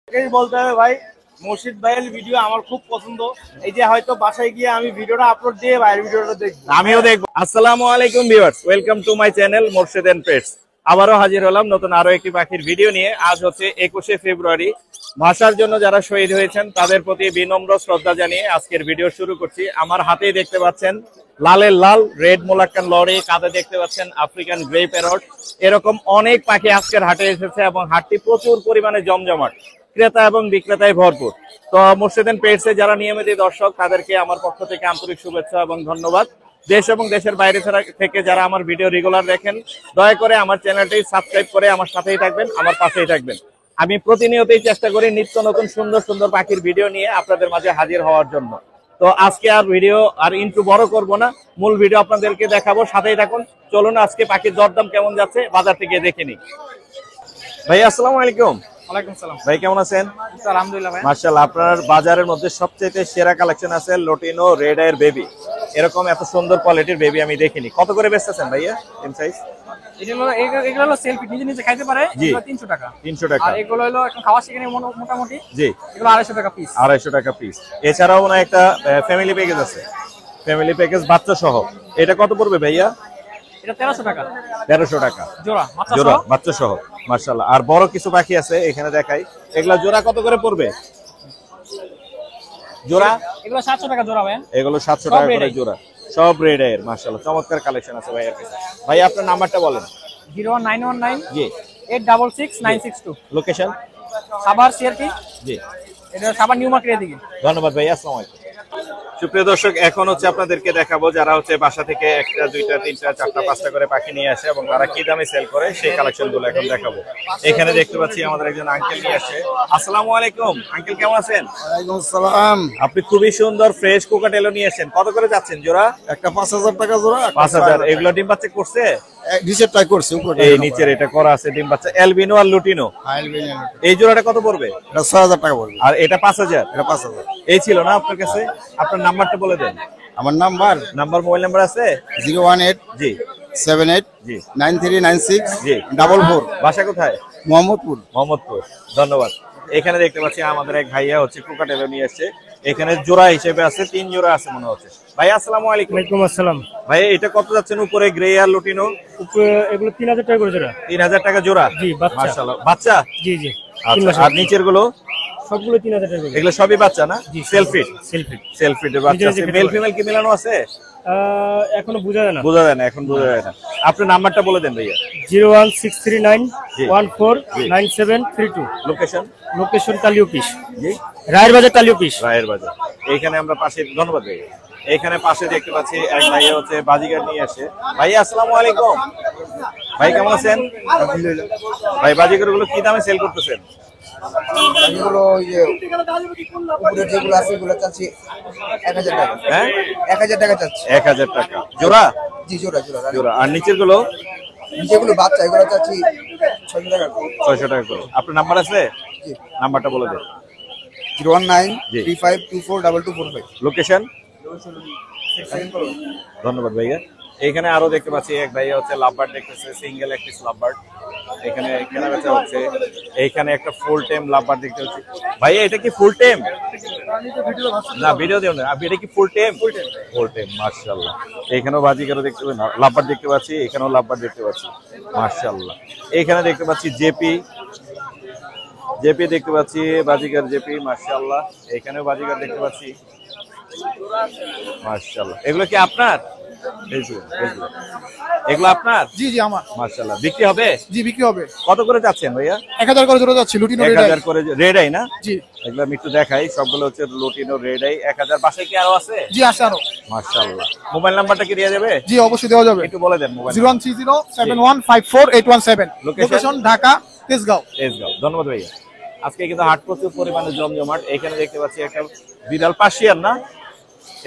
বলতে হবে ভাই, মুর্শিদ ভাইয়ের ভিডিও আমার খুব পছন্দ। এই যে হয়তো বাসায় গিয়ে আমি ভিডিওটা আপলোড দিয়ে ভাইয়ের ভিডিওটা দেখবো, আমিও দেখবো। আসসালামু আলাইকুম viewers, welcome to my channel Morshed and pets. আবারও হাজির হলাম নতুন আরো একটি পাখির ভিডিও নিয়ে। আজ হচ্ছে 21শে ফেব্রুয়ারি। ভাষার জন্য যারা শহীদ হয়েছেন তাদের প্রতি বিনম্র শ্রদ্ধা জানিয়ে আজকের ভিডিও শুরু করছি। আমার হাতেই দেখতে পাচ্ছেন লালের লাল রেড মোলাক্কান লরি, কাঁধে দেখতে পাচ্ছেন আফ্রিকান গ্রে প্যারট। এরকম অনেক পাখি আজকের হাটে এসেছে এবং হাটটি প্রচুর পরিমাণে জমজমাট, ক্রেতা এবং বিক্রেতায় ভরপুর। তো মোরশেদ এন্ড পেটস যারা নিয়মিত দর্শক তাদেরকে আমার পক্ষ থেকে আন্তরিক শুভেচ্ছা এবং ধন্যবাদ। দেশ এবং দেশের বাইরে থেকে যারা আমার ভিডিও রেগুলার দেখেন, দয়া করে আমার চ্যানেলটি সাবস্ক্রাইব করে আমার সাথেই থাকবেন, আমার পাশেই থাকবেন। আমি প্রতিনিয়তই চেষ্টা করি নিত্য নতুন সুন্দর সুন্দর পাখির ভিডিও নিয়ে আপনাদের মাঝে হাজির হওয়ার জন্য। তো আজকে আর ভিডিও আর ইন্টু বড় করব না, মূল ভিডিও আপনাদেরকে দেখাবো, সাথেই থাকুন। চলুন আজকে পাখির দরদাম কেমন যাচ্ছে বাজার থেকে দেখে নিই। ভাই আসসালামু আলাইকুম। ওয়ালাইকুম সালাম ভাই, কেমন আছেন? আলহামদুলিল্লাহ ভাই। মাশাআল্লাহ, আপনার বাজারের মধ্যে সবচেয়ে সেরা কালেকশন আছে লুটিনো রেড আইয়ের বেবি। এরকম এত সুন্দর কোয়ালিটির বেবি আমি দেখিনি। কত করে বেচতেছেন ভাইয়া এম সাইজ? এগুলো হলো সেলফি, নিজে নিজে খাইতে পারে, 300 টাকা। 300 টাকা। আর এগুলো হলো এখন খাওয়া শিখে মোটামুটি, জি, এগুলো 250 টাকা পিস। 250 টাকা পিস। এছাড়াও না একটা ফ্যামিলি প্যাকেজ আছে, ফ্যামিলি প্যাকেজ বাচ্চা সহ। এটা কত পড়বে ভাইয়া? এটা 1300 টাকা। 1300 টাকা জোড়া, জোড়া বাচ্চা সহ। মাশাআল্লাহ। আর বড় কিছু পাখি আছে এখানে দেখাই, এগুলা জোড়া কত করে পড়বে? জোড়া এগুলো 700 টাকা জোড়া ভাই। এগুলো 700 টাকা করে জোড়া, সব রেড এর। মাশাআল্লাহ, চমৎকার কালেকশন আছে ভাইয়ের কাছে। ভাই আপনার নাম্বারটা বলেন। 01919 জি 866962। Location Savar CRP. জি, এটা সাভার নিউ মার্কেটের দিকে। ধন্যবাদ ভাই, আসসালামু আলাইকুম। সুপ্রিয় দর্শক, এখন হচ্ছে আপনাদেরকে দেখাবো যারা হচ্ছে বাসা থেকে একটা দুইটা তিনটা চারটা পাঁচটা করে পাখি নিয়ে আসে এবং তারা কি দামে সেল করে সেই কালেকশন গুলো এখন দেখাবো। এখানে দেখতে পাচ্ছি আমাদের একজন আঙ্কেল নিয়ে আসে। আসসালামু আলাইকুম আঙ্কেল, কেমন আছেন? ওয়ালাইকুম আসসালাম। আপনি খুবই সুন্দর ফ্রেশ কোকাটেলো নিয়ে আসেন। কত করে যাচ্ছেন জোড়া? একটা 5000 টাকা জোড়া। 5000। এগুলো ডিম বাচ্চা করছে? নিচের ট্রাই করছি, উপরে এই নিচের এটা করা আছে ডিম বাচ্চা, অ্যালবিনো আর লুটিনো। এই জোড়াটা কত পড়বে? এটা 6000 টাকা পড়বে। আর এটা 5000। এটা 5000। এই ছিল না আপনার কাছে? আপনার নাম্বারটা বলে দেন। আমার নাম্বার মোবাইল নাম্বার আছে? 018 জি 78 জি 9396 জি 44। বাসা কোথায়? মোহাম্মদপুর। মোহাম্মদপুর। ধন্যবাদ। এখানে দেখতে পাচ্ছি আমাদের এক ভাইয়া হচ্ছে কোকাটেলো নিয়ে আসছে। এখানে জোড়া হিসেবে আছে 3 জোড়া আছে মনে হচ্ছে। ভাই আসসালামু আলাইকুম। ওয়ালাইকুম আসসালাম ভাই এটা কত যাচ্ছেন উপরে গ্রে আর লুটিনো? এগুলো 3000 টাকা করে জোড়া। 3000 টাকা জোড়া? জি, বাচ্চা। মাশাআল্লাহ, বাচ্চা? জি জি। আচ্ছা, আর নিচের গুলো? সবগুলো 3000 টাকা করে। এগুলো সবই বাচ্চা না? সেলফিট। সেলফিট এর বাচ্চা আছে। মেল ফিমেল কি মিলানো আছে? এখনো বোঝা যায় না। এখন বোঝা যায় না। আপনার নাম্বারটা বলে দেন ভাইয়া। 01639 149732। লোকেশন কালিওপিস। জি, রায়ের বাজার কালিওপিস। রায়ের বাজার। এইখানে আমরা পাশে, ধন্যবাদ ভাই। এইখানে পাশে দেখতে পাচ্ছি এক ভাইয়া হচ্ছে বাজিগার নিয়ে আসে। ভাই আসসালামু আলাইকুম। ভাই কেমন আছেন? আলহামদুলিল্লাহ। ভাই বাজিগার গুলো কি দামে সেল করতেছেন? এগুলো ওই যে উপরে যেগুলো আছে এগুলো চাচ্ছি 1000 টাকা। হ্যাঁ, 1000 টাকা চাচ্ছি। 1000 টাকা জোড়া? জি, জোড়া। জোড়া। আর নিচের গুলো? যেগুলো বাচ্চা এগুলো চাচ্ছি 600 টাকা। 600 টাকা করে। আপনার নাম্বার আছে? জি। নাম্বারটা বলে দেন। 019 জি। 35242245। লোকেশন? ধন্যবাদ ভাইয়া। এখানে আরো দেখতে পাচ্ছি এক ভাইয়া হচ্ছে লাভবার্ড দেখতেছে, সিঙ্গেল এক পিস লাভবার্ড এখানে কেনা বেচা হচ্ছে। এইখানে একটা ফুল টাইম লাভবার্ড দেখতে পাচ্ছি। ভাইয়া এটা কি ফুল টাইম? না, ভিডিও দিও না। এটা কি ফুল টাইম? Full time. মাশাআল্লাহ। এখানেও বাজিকারও দেখতে পাচ্ছি, লাভবার্ড দেখতে পাচ্ছি, এখানেও লাভবার্ড দেখতে পাচ্ছি। মাশাআল্লাহ। এখানে দেখতে পাচ্ছি জেপি দেখতে পাচ্ছি, বাজিকার জেপি। মাশাআল্লাহ। এখানেও বাজিকার দেখতে পাচ্ছি। মাশাআল্লাহ। এগুলো কি আপনার? এগুলো আপনার? জি জি, আমার। মাশাআল্লাহ। বিক্রি হবে? জি, বিক্রি হবে। কত করে যাচ্ছেন ভাইয়া? 1000 করে জোড়া যাচ্ছে লুটিনো রেড। 1000 করে রেড আই না? জি। এগুলো আমি একটু দেখাই, সবগুলো হচ্ছে লুটিনো রেড আই। 1000। বাসায় কি আরো আছে? জি, আছে আরো। মাশাআল্লাহ। মোবাইল নাম্বারটা কি দেয়া যাবে? জি, অবশ্যই দেওয়া যাবে। একটু বলে দেন মোবাইল। 01307154817। লোকেশন ঢাকা তেজগাঁও। ধন্যবাদ ভাইয়া। আজকে কিন্তু হাট প্রচুর পরিমাণে জমজমাট। এখানে দেখতে পাচ্ছি একটা বিড়াল পার্সিয়ান না?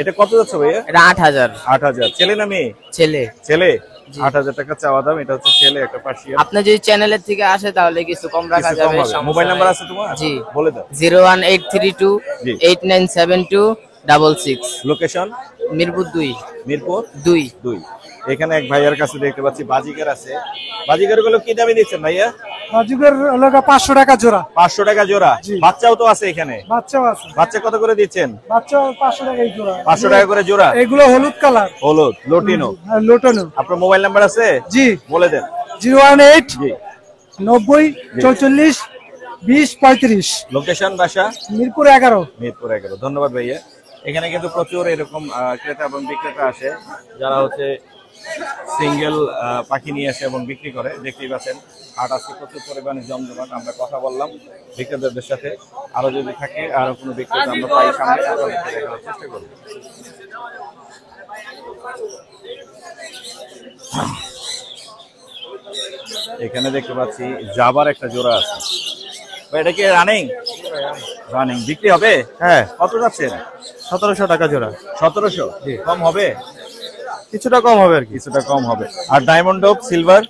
এটা কত যাচ্ছে ভাইয়া? এটা 8000। 8000। ছেলে না মেয়ে? ছেলে। 8000 টাকা চাওয়া দাম। এটা হচ্ছে ছেলে, একটা পার্সিয়ান। আপনি যদি চ্যানেলের থেকে আসে তাহলে কিছু কম রাখা যাবে। মোবাইল নাম্বার আছে তোমার? জি, বলে দাও। 01832 জি। 897266। লোকেশন? মিরপুর 2। মিরপুর 2। এখানে এক ভাইয়ার কাছে দেখতে পাচ্ছি বাজিকার আছে। বাজিকার গুলো কি দামে দিচ্ছেন ভাইয়া? রাজুকের হলো 500 টাকা জোড়া। 500 টাকা জোড়া। বাচ্চাও তো আছে এখানে, বাচ্চাও আছে। বাচ্চা কত করে দিচ্ছেন? বাচ্চাও 500 টাকা এই জোড়া। 500 টাকা করে জোড়া। এগুলো হলুদ কালার। হলুদ লটিনো। হ্যাঁ, লোটানো। আপনার মোবাইল নাম্বার আছে? জি বলে দেন। 018 জি। 90 44 20 35। লোকেশন বাসা? মিরপুর 11। মিরপুর 11। ধন্যবাদ ভাইয়া। এখানে কিন্তু প্রচুর এরকম ক্রেতা এবং বিক্রেতা আসে যারা হচ্ছে সিঙ্গেল পাখি নিয়ে আসে এবং বিক্রি করে। দেখতেই পাচ্ছেন হাট আজকে প্রচুর পরিমাণে জমজমাট। আমরা কথা বললাম বিক্রেতাদের সাথে, আরো যদি থাকে আরো কোনো বিক্রেতা আমরা পাই সামনে আপনাদেরকে দেখানোর চেষ্টা করব। এখানে দেখতে পাচ্ছি জাবার একটা জোড়া আছে। ভাই এটা কি রানিং? রানিং বিক্রি হবে? হ্যাঁ, কত যাচ্ছেন? 1700 টাকা জোড়া। 1700? কম হবে? কিছুটা কম হবে আর কি। কিছুটা কম হবে। আর ডায়মন্ড অফ সিলভার?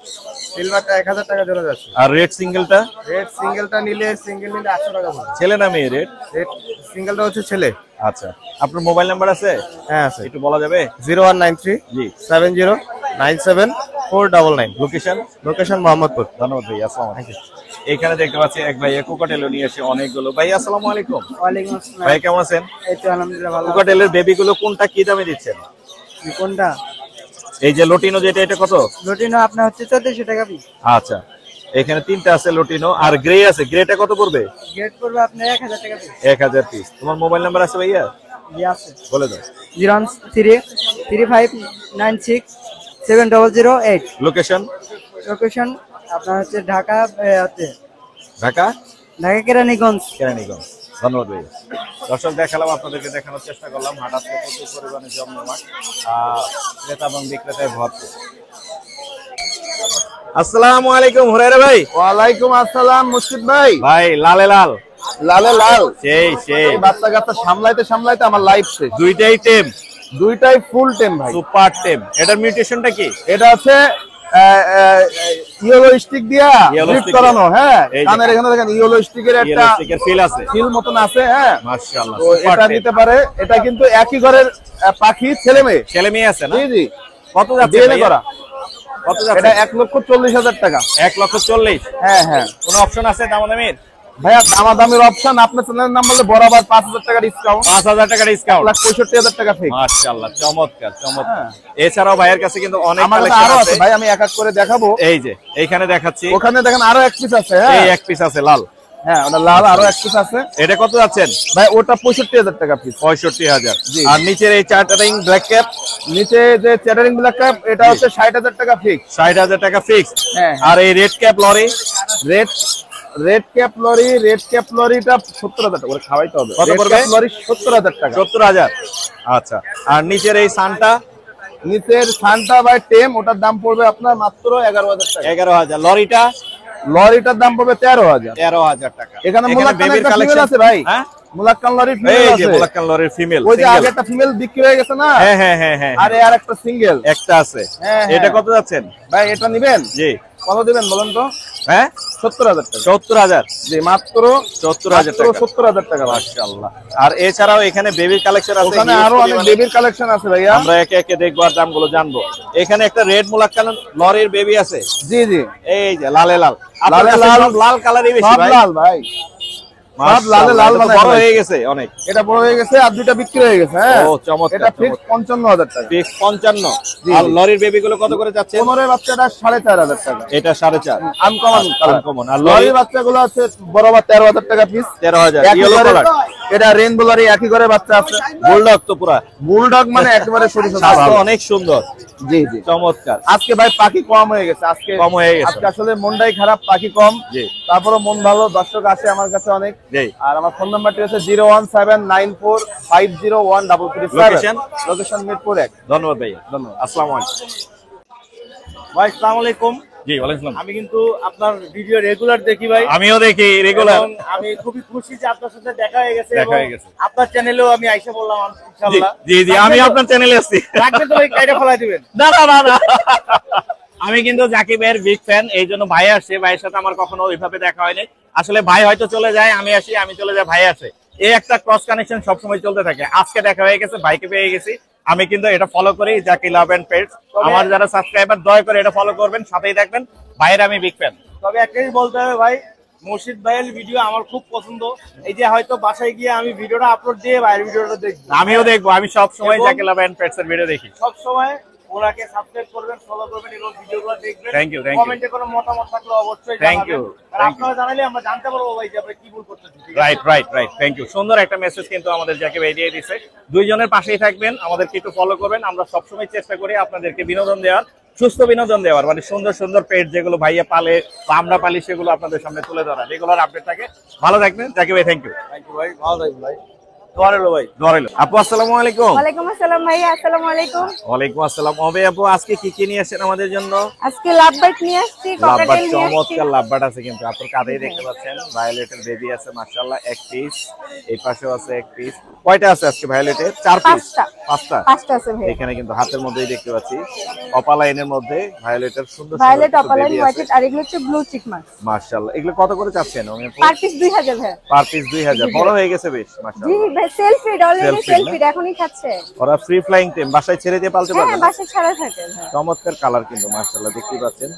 সিলভারটা 1000 টাকা জোড়া যাচ্ছে। আর রেড সিঙ্গেলটা? রেড সিঙ্গেলটা নিলে 800 টাকা পড়বে। ছেলে না মেয়ে রেড? রেড সিঙ্গেলটা হচ্ছে ছেলে। আচ্ছা, আপনার মোবাইল নাম্বার আছে? হ্যাঁ আছে। একটু বলা যাবে? 0193 জি 70 97 499। লোকেশন? লোকেশন মোহাম্মদপুর। ধন্যবাদ ভাই, আসসালামু আলাইকুম। এখানে দেখতে পাচ্ছি এক ভাই কোকাটেল নিয়ে এসে অনেকগুলো। ভাই আসসালামু আলাইকুম। ওয়ালাইকুম আসসালাম। ভাই কেমন আছেন? এই তো আলহামদুলিল্লাহ ভালো। কোকাটেলের বেবি গুলো কোনটা কি দামে দিচ্ছেন? কোনটা? এই যে লটিনো যেটা, এটা কত? লটিনো আপনার হচ্ছে 1400 টাকা পিস। আচ্ছা, এখানে তিনটা আছে লটিনো, আর গ্রে আছে। গ্রেটা কত পড়বে? গেট পড়বে আপনার 1000 টাকা পিস। 1000 পিস। তোমার মোবাইল নাম্বার আছে ভাইয়া? জি আছে। বলে দাও। 013 3596 7008। লোকেশন? লোকেশন আপনার হচ্ছে ঢাকা হচ্ছে ঢাকা কেরানীগঞ্জ। কেরানীগঞ্জ। ধন্যবাদ ভাই। দর্শক দেখালাম, আপনাদেরকে দেখানোর চেষ্টা করলাম হাট আজকে প্রচুর পরিমাণে জমজমাট, ক্রেতা এবং বিক্রেতায় ভরপুর। আসসালামু আলাইকুম হুরায়রা ভাই। ওয়ালাইকুম আসসালাম মুর্শিদ ভাই। ভাই লালে লাল। লালে লাল। সেই সেই এই বাচ্চা কাচ্চা সামলাইতে সামলাইতে আমার লাইফ শেষ। দুইটাই টেম, দুইটাই ফুল টেম ভাই। সুপার টেম। এটার মিউটেশনটা কি? এটা হচ্ছে ইয়েলো স্টিক দিয়া Yellow ব্রিড stick করানো। হ্যাঁ, এই যে। কানের এখানে দেখেন ইয়েলো স্টিকের একটা ইয়েলো স্টিকের ফিল আছে। ফিল মতন আছে। হ্যাঁ, মাশাআল্লাহ, তো সুপার এটা টেম। নিতে পারে। এটা কিন্তু একই ঘরের পাখি, ছেলে মেয়ে। ছেলে মেয়ে আছে না? জি জি, কত যাচ্ছে ডিএনএ ভাইয়া? করা। কত এটা যাচ্ছে? 1,40,000 টাকা। 1,40,000। হ্যাঁ হ্যাঁ কোনো অপশন আছে দামাদামির? ভাইয়া, দামাদামির অপশন আপনার চ্যানেলের নাম বললে বরাবর 5,000 টাকা ডিসকাউন্ট। 5,000 টাকা ডিসকাউন্ট। 1,65,000 টাকা ফিক্স। মাশাআল্লাহ, চমৎকার চমৎকার। এছাড়াও ভাইয়ের কাছে কিন্তু অনেক আমার কাছে কালেকশন আরো আছে আছে। ভাই, আমি এক এক করে দেখাবো। এই যে এইখানে দেখাচ্ছি, ওখানে দেখেন আরো এক পিস আছে। এই হ্যাঁ এক পিস আছে লাল। হ্যাঁ, ওটা লাল আরো এক পিস আছে এটা কত যাচ্ছেন? ভাই। ওটা 65,000 টাকা পিস। 65,000। জি। আর নিচের এই চার্টারিং ব্ল্যাক ক্যাপ? নিচে যে চ্যাটারিং ব্ল্যাক ক্যাপ, এটা হচ্ছে 60,000 টাকা ফিক্স। 60,000 টাকা ফিক্স। হ্যাঁ। আর এই red cap lory? Red cap লরিটা 70,000 টাকা করে খাওয়াইতে হবে। কত রেড পড়বে? ক্যাপ লরি 70,000 টাকা। 70,000। আচ্ছা, আর নিচের এই সানটা? নিচের সানটা বাই টেম, ওটার দাম পড়বে আপনার মাত্র 11,000 টাকা। 11,000। লরিটা? লরিটার দাম পড়বে 13,000। 13,000 টাকা। এখানে মুলাক্কান বেবির একটা কালেকশন ফিমেল আছে ভাই। হ্যাঁ, মুলাক্কান লরির এই ফিমেল যে আছে। মুলাক্কান লরির ফিমেল। ওই যে আগে একটা ফিমেল বিক্রি হয়ে গেছে না? হ্যাঁ হ্যাঁ হ্যাঁ হ্যাঁ, আরে আর একটা সিঙ্গেল একটা আছে। হ্যাঁ, এটা হ্যাঁ। কত যাচ্ছেন ভাই? এটা নিবেন? জি। কত দিবেন বলেন তো? হ্যাঁ, 70,000 টাকা। 70,000। জি, মাত্র 70,000 টাকা। 70,000 টাকা। মাশাআল্লাহ। আর এছাড়াও এখানে বেবির কালেকশন আছে। ওখানে huge আরো অনেক পরিমাণে। বেবির কালেকশন আছে ভাইয়া। আমরা একে একে দেখবো আর দামগুলো জানবো। এখানে একটা রেড মুলাক্কান লরির বেবি আছে। জি জি, এই যে লালে লাল। আপনার লালে কাছে লাল। সব লাল কালারই বেশি সব ভাই। লাল ভাই। সব লালে লাল মাশাআল্লাহ, এটা তো বানায় বড় ভাই। হয়ে গেছে অনেক। এটা বড় হয়ে গেছে আর দুইটা বিক্রি হয়ে গেছে। হ্যাঁ, ও, চমৎকার, এটা ফিক্স চমৎকার। 55,000 টাকা। ফিক্স 55। জি, আর জি। লরির বেবি গুলো কত করে যাচ্ছে? 15 বাচ্চাটা 4,500 টাকা। এটা 4.5। Uncommon colour. Uncommon। আর লরির বাচ্চাগুলো আছে বরাবর 13,000 টাকা পিস। 13,000। একই ইয়েলো ঘরে- কালার। এটা রেইনবো লরি, একই ঘরে বাচ্চা আছে। বুলডগ তো পুরা। বুলডগ মানে একেবারে সরিষা স্বাস্থ্য অনেক সুন্দর। জি জি। চমৎকার। আজকে ভাই পাখি কম হয়ে গেছে। আজকে কম হয়ে গেছে। আজকে আসলে মনটাই খারাপ, পাখি কম। জি। তারপরে মন ভালো, দর্শক আছে আমার কাছে অনেক। জি। আর আমার ফোন নাম্বারটি হচ্ছে 01794501337। Location? লোকেশন মিরপুর 1। ধন্যবাদ ভাইয়া। ধন্যবাদ। আসসালামু আলাইকুম। ভাই আসসালামু আলাইকুম। জি, ওয়ালাইকুম আসসালাম। আমি কিন্তু আপনার ভিডিও রেগুলার দেখি ভাই। আমিও দেখি রেগুলার। এবং আমি খুবই খুশি যে আপনার সাথে দেখা হয়ে গেছে। দেখা এবং হয়ে গেছে। আপনার চ্যানেলেও আমি আইসা বললাম ইনশাআল্লাহ। জি জি, আমি আপনার চ্যানেলে আসছি। রাখবেন তো ভাই, কাইটা ফলাই দিবেন। না না না না। আমি কিন্তু জাকিবের বিগ ফ্যান, এই জন্য ভাই আসছে। ভাইয়ের সাথে আমার কখনো ওইভাবে দেখা হয়নি। আসলে ভাই হয়তো চলে যায়, আমি আসি, আমি চলে যাই, ভাই আসে। এই একটা ক্রস কানেকশন সবসময় চলতে থাকে। আজকে দেখা হয়ে গেছে, ভাইকে পেয়ে গেছি। আমি কিন্তু এটা ফলো করি, জাকি লাভ এন্ড পেটস। আমার যারা সাবস্ক্রাইবার, দয়া করে এটা ফলো করবেন, সাথেই থাকবেন। ভাইয়ের আমি বিগ ফ্যান। তবে একটাই বলতে হবে ভাই, মুর্শিদ ভাইয়ের ভিডিও আমার খুব পছন্দ। এই যে হয়তো বাসায় গিয়ে আমি ভিডিওটা আপলোড দিয়ে ভাইয়ের ভিডিওটা দেখবো, আমিও দেখবো। আমি সব সময় এবং জ্যাকি লাভ এন্ড পেটস এর ভিডিও দেখি। সব সময় ওনাকে সাবস্ক্রাইব করবেন, ফলো করবেন এবং ভিডিওগুলো দেখবেন। Thank you, thank you. কমেন্টে কোনো মতামত থাকলে অবশ্যই Thank জানাবেন। you, আর thank আপনারা জানালে আমরা জানতে পারবো ভাই যে আমরা কি ভুল করতেছি। ঠিক আছে? Right thank you. সুন্দর একটা মেসেজ কিন্তু আমাদের জ্যাকি ভাই দিয়ে দিছে। দুইজনের পাশেই থাকবেন, আমাদেরকে একটু ফলো করবেন। আমরা সবসময় চেষ্টা করি আপনাদেরকে বিনোদন দেওয়ার, সুস্থ বিনোদন দেওয়ার, মানে সুন্দর সুন্দর পেট যেগুলো ভাইয়া পালে বা আমরা পালি সেগুলো আপনাদের সামনে তুলে ধরা, এগুলোর আপডেট থাকে। ভালো থাকবেন জ্যাকি ভাই, থ্যাংক ইউ। থ্যাংক ইউ ভাই, ভালো থাকবেন ভাই। দোয়া রইলো ভাই। দোয়া রইলো। আপু আসসালামু আলাইকুম। ওয়ালাইকুম আসসালাম ভাইয়া, আসসালামু আলাইকুম। ওয়ালাইকুম আসসালাম। হবে আপু, আজকে কি কি নিয়ে আসেন আমাদের জন্য? আজকে লাভবার্ড নিয়ে আসছি, লাভবার্ড, ককাটেল নিয়ে আসছি। চমৎকার লাভবার্ড আছে কিন্তু আপনার কাঁধেই দেখতে পাচ্ছেন। ভায়োলেটের বেবি আছে মাশাআল্লাহ, এক পিস। এই পাশেও আছে এক পিস। কয়টা আছে আজকে ভায়োলেটের? 4 পিস। পাঁচটা। 5টা। 5টা আছে ভাইয়া। এখানে কিন্তু হাতের মধ্যেই দেখতে পাচ্ছি অপালাইনের মধ্যে ভায়োলেটের সুন্দর ভায়োলেট, অপালাইন, হোয়াইট আর এগুলো হচ্ছে ব্লু চিকমাস। মাশাআল্লাহ। এগুলো কত করে চাচ্ছেন? পার পিস 2000 ভাইয়া। Per piece 2000। বড় হয়ে গেছে বেশ জি মাশাআল্লাহ। ভাই, সেলফিড অলরেডি, Self-feed সেলফিড এখনই খাচ্ছে। ওরা ফ্রি ফ্লাইং টেম, বাসায় ছেড়ে দিয়ে পালতে হ্যাঁ, পারবে? বাসে ছাড়া থাকে ভাইয়া। চমৎকার কালার কিন্তু মাশাআল্লাহ, দেখতেই পাচ্ছেন।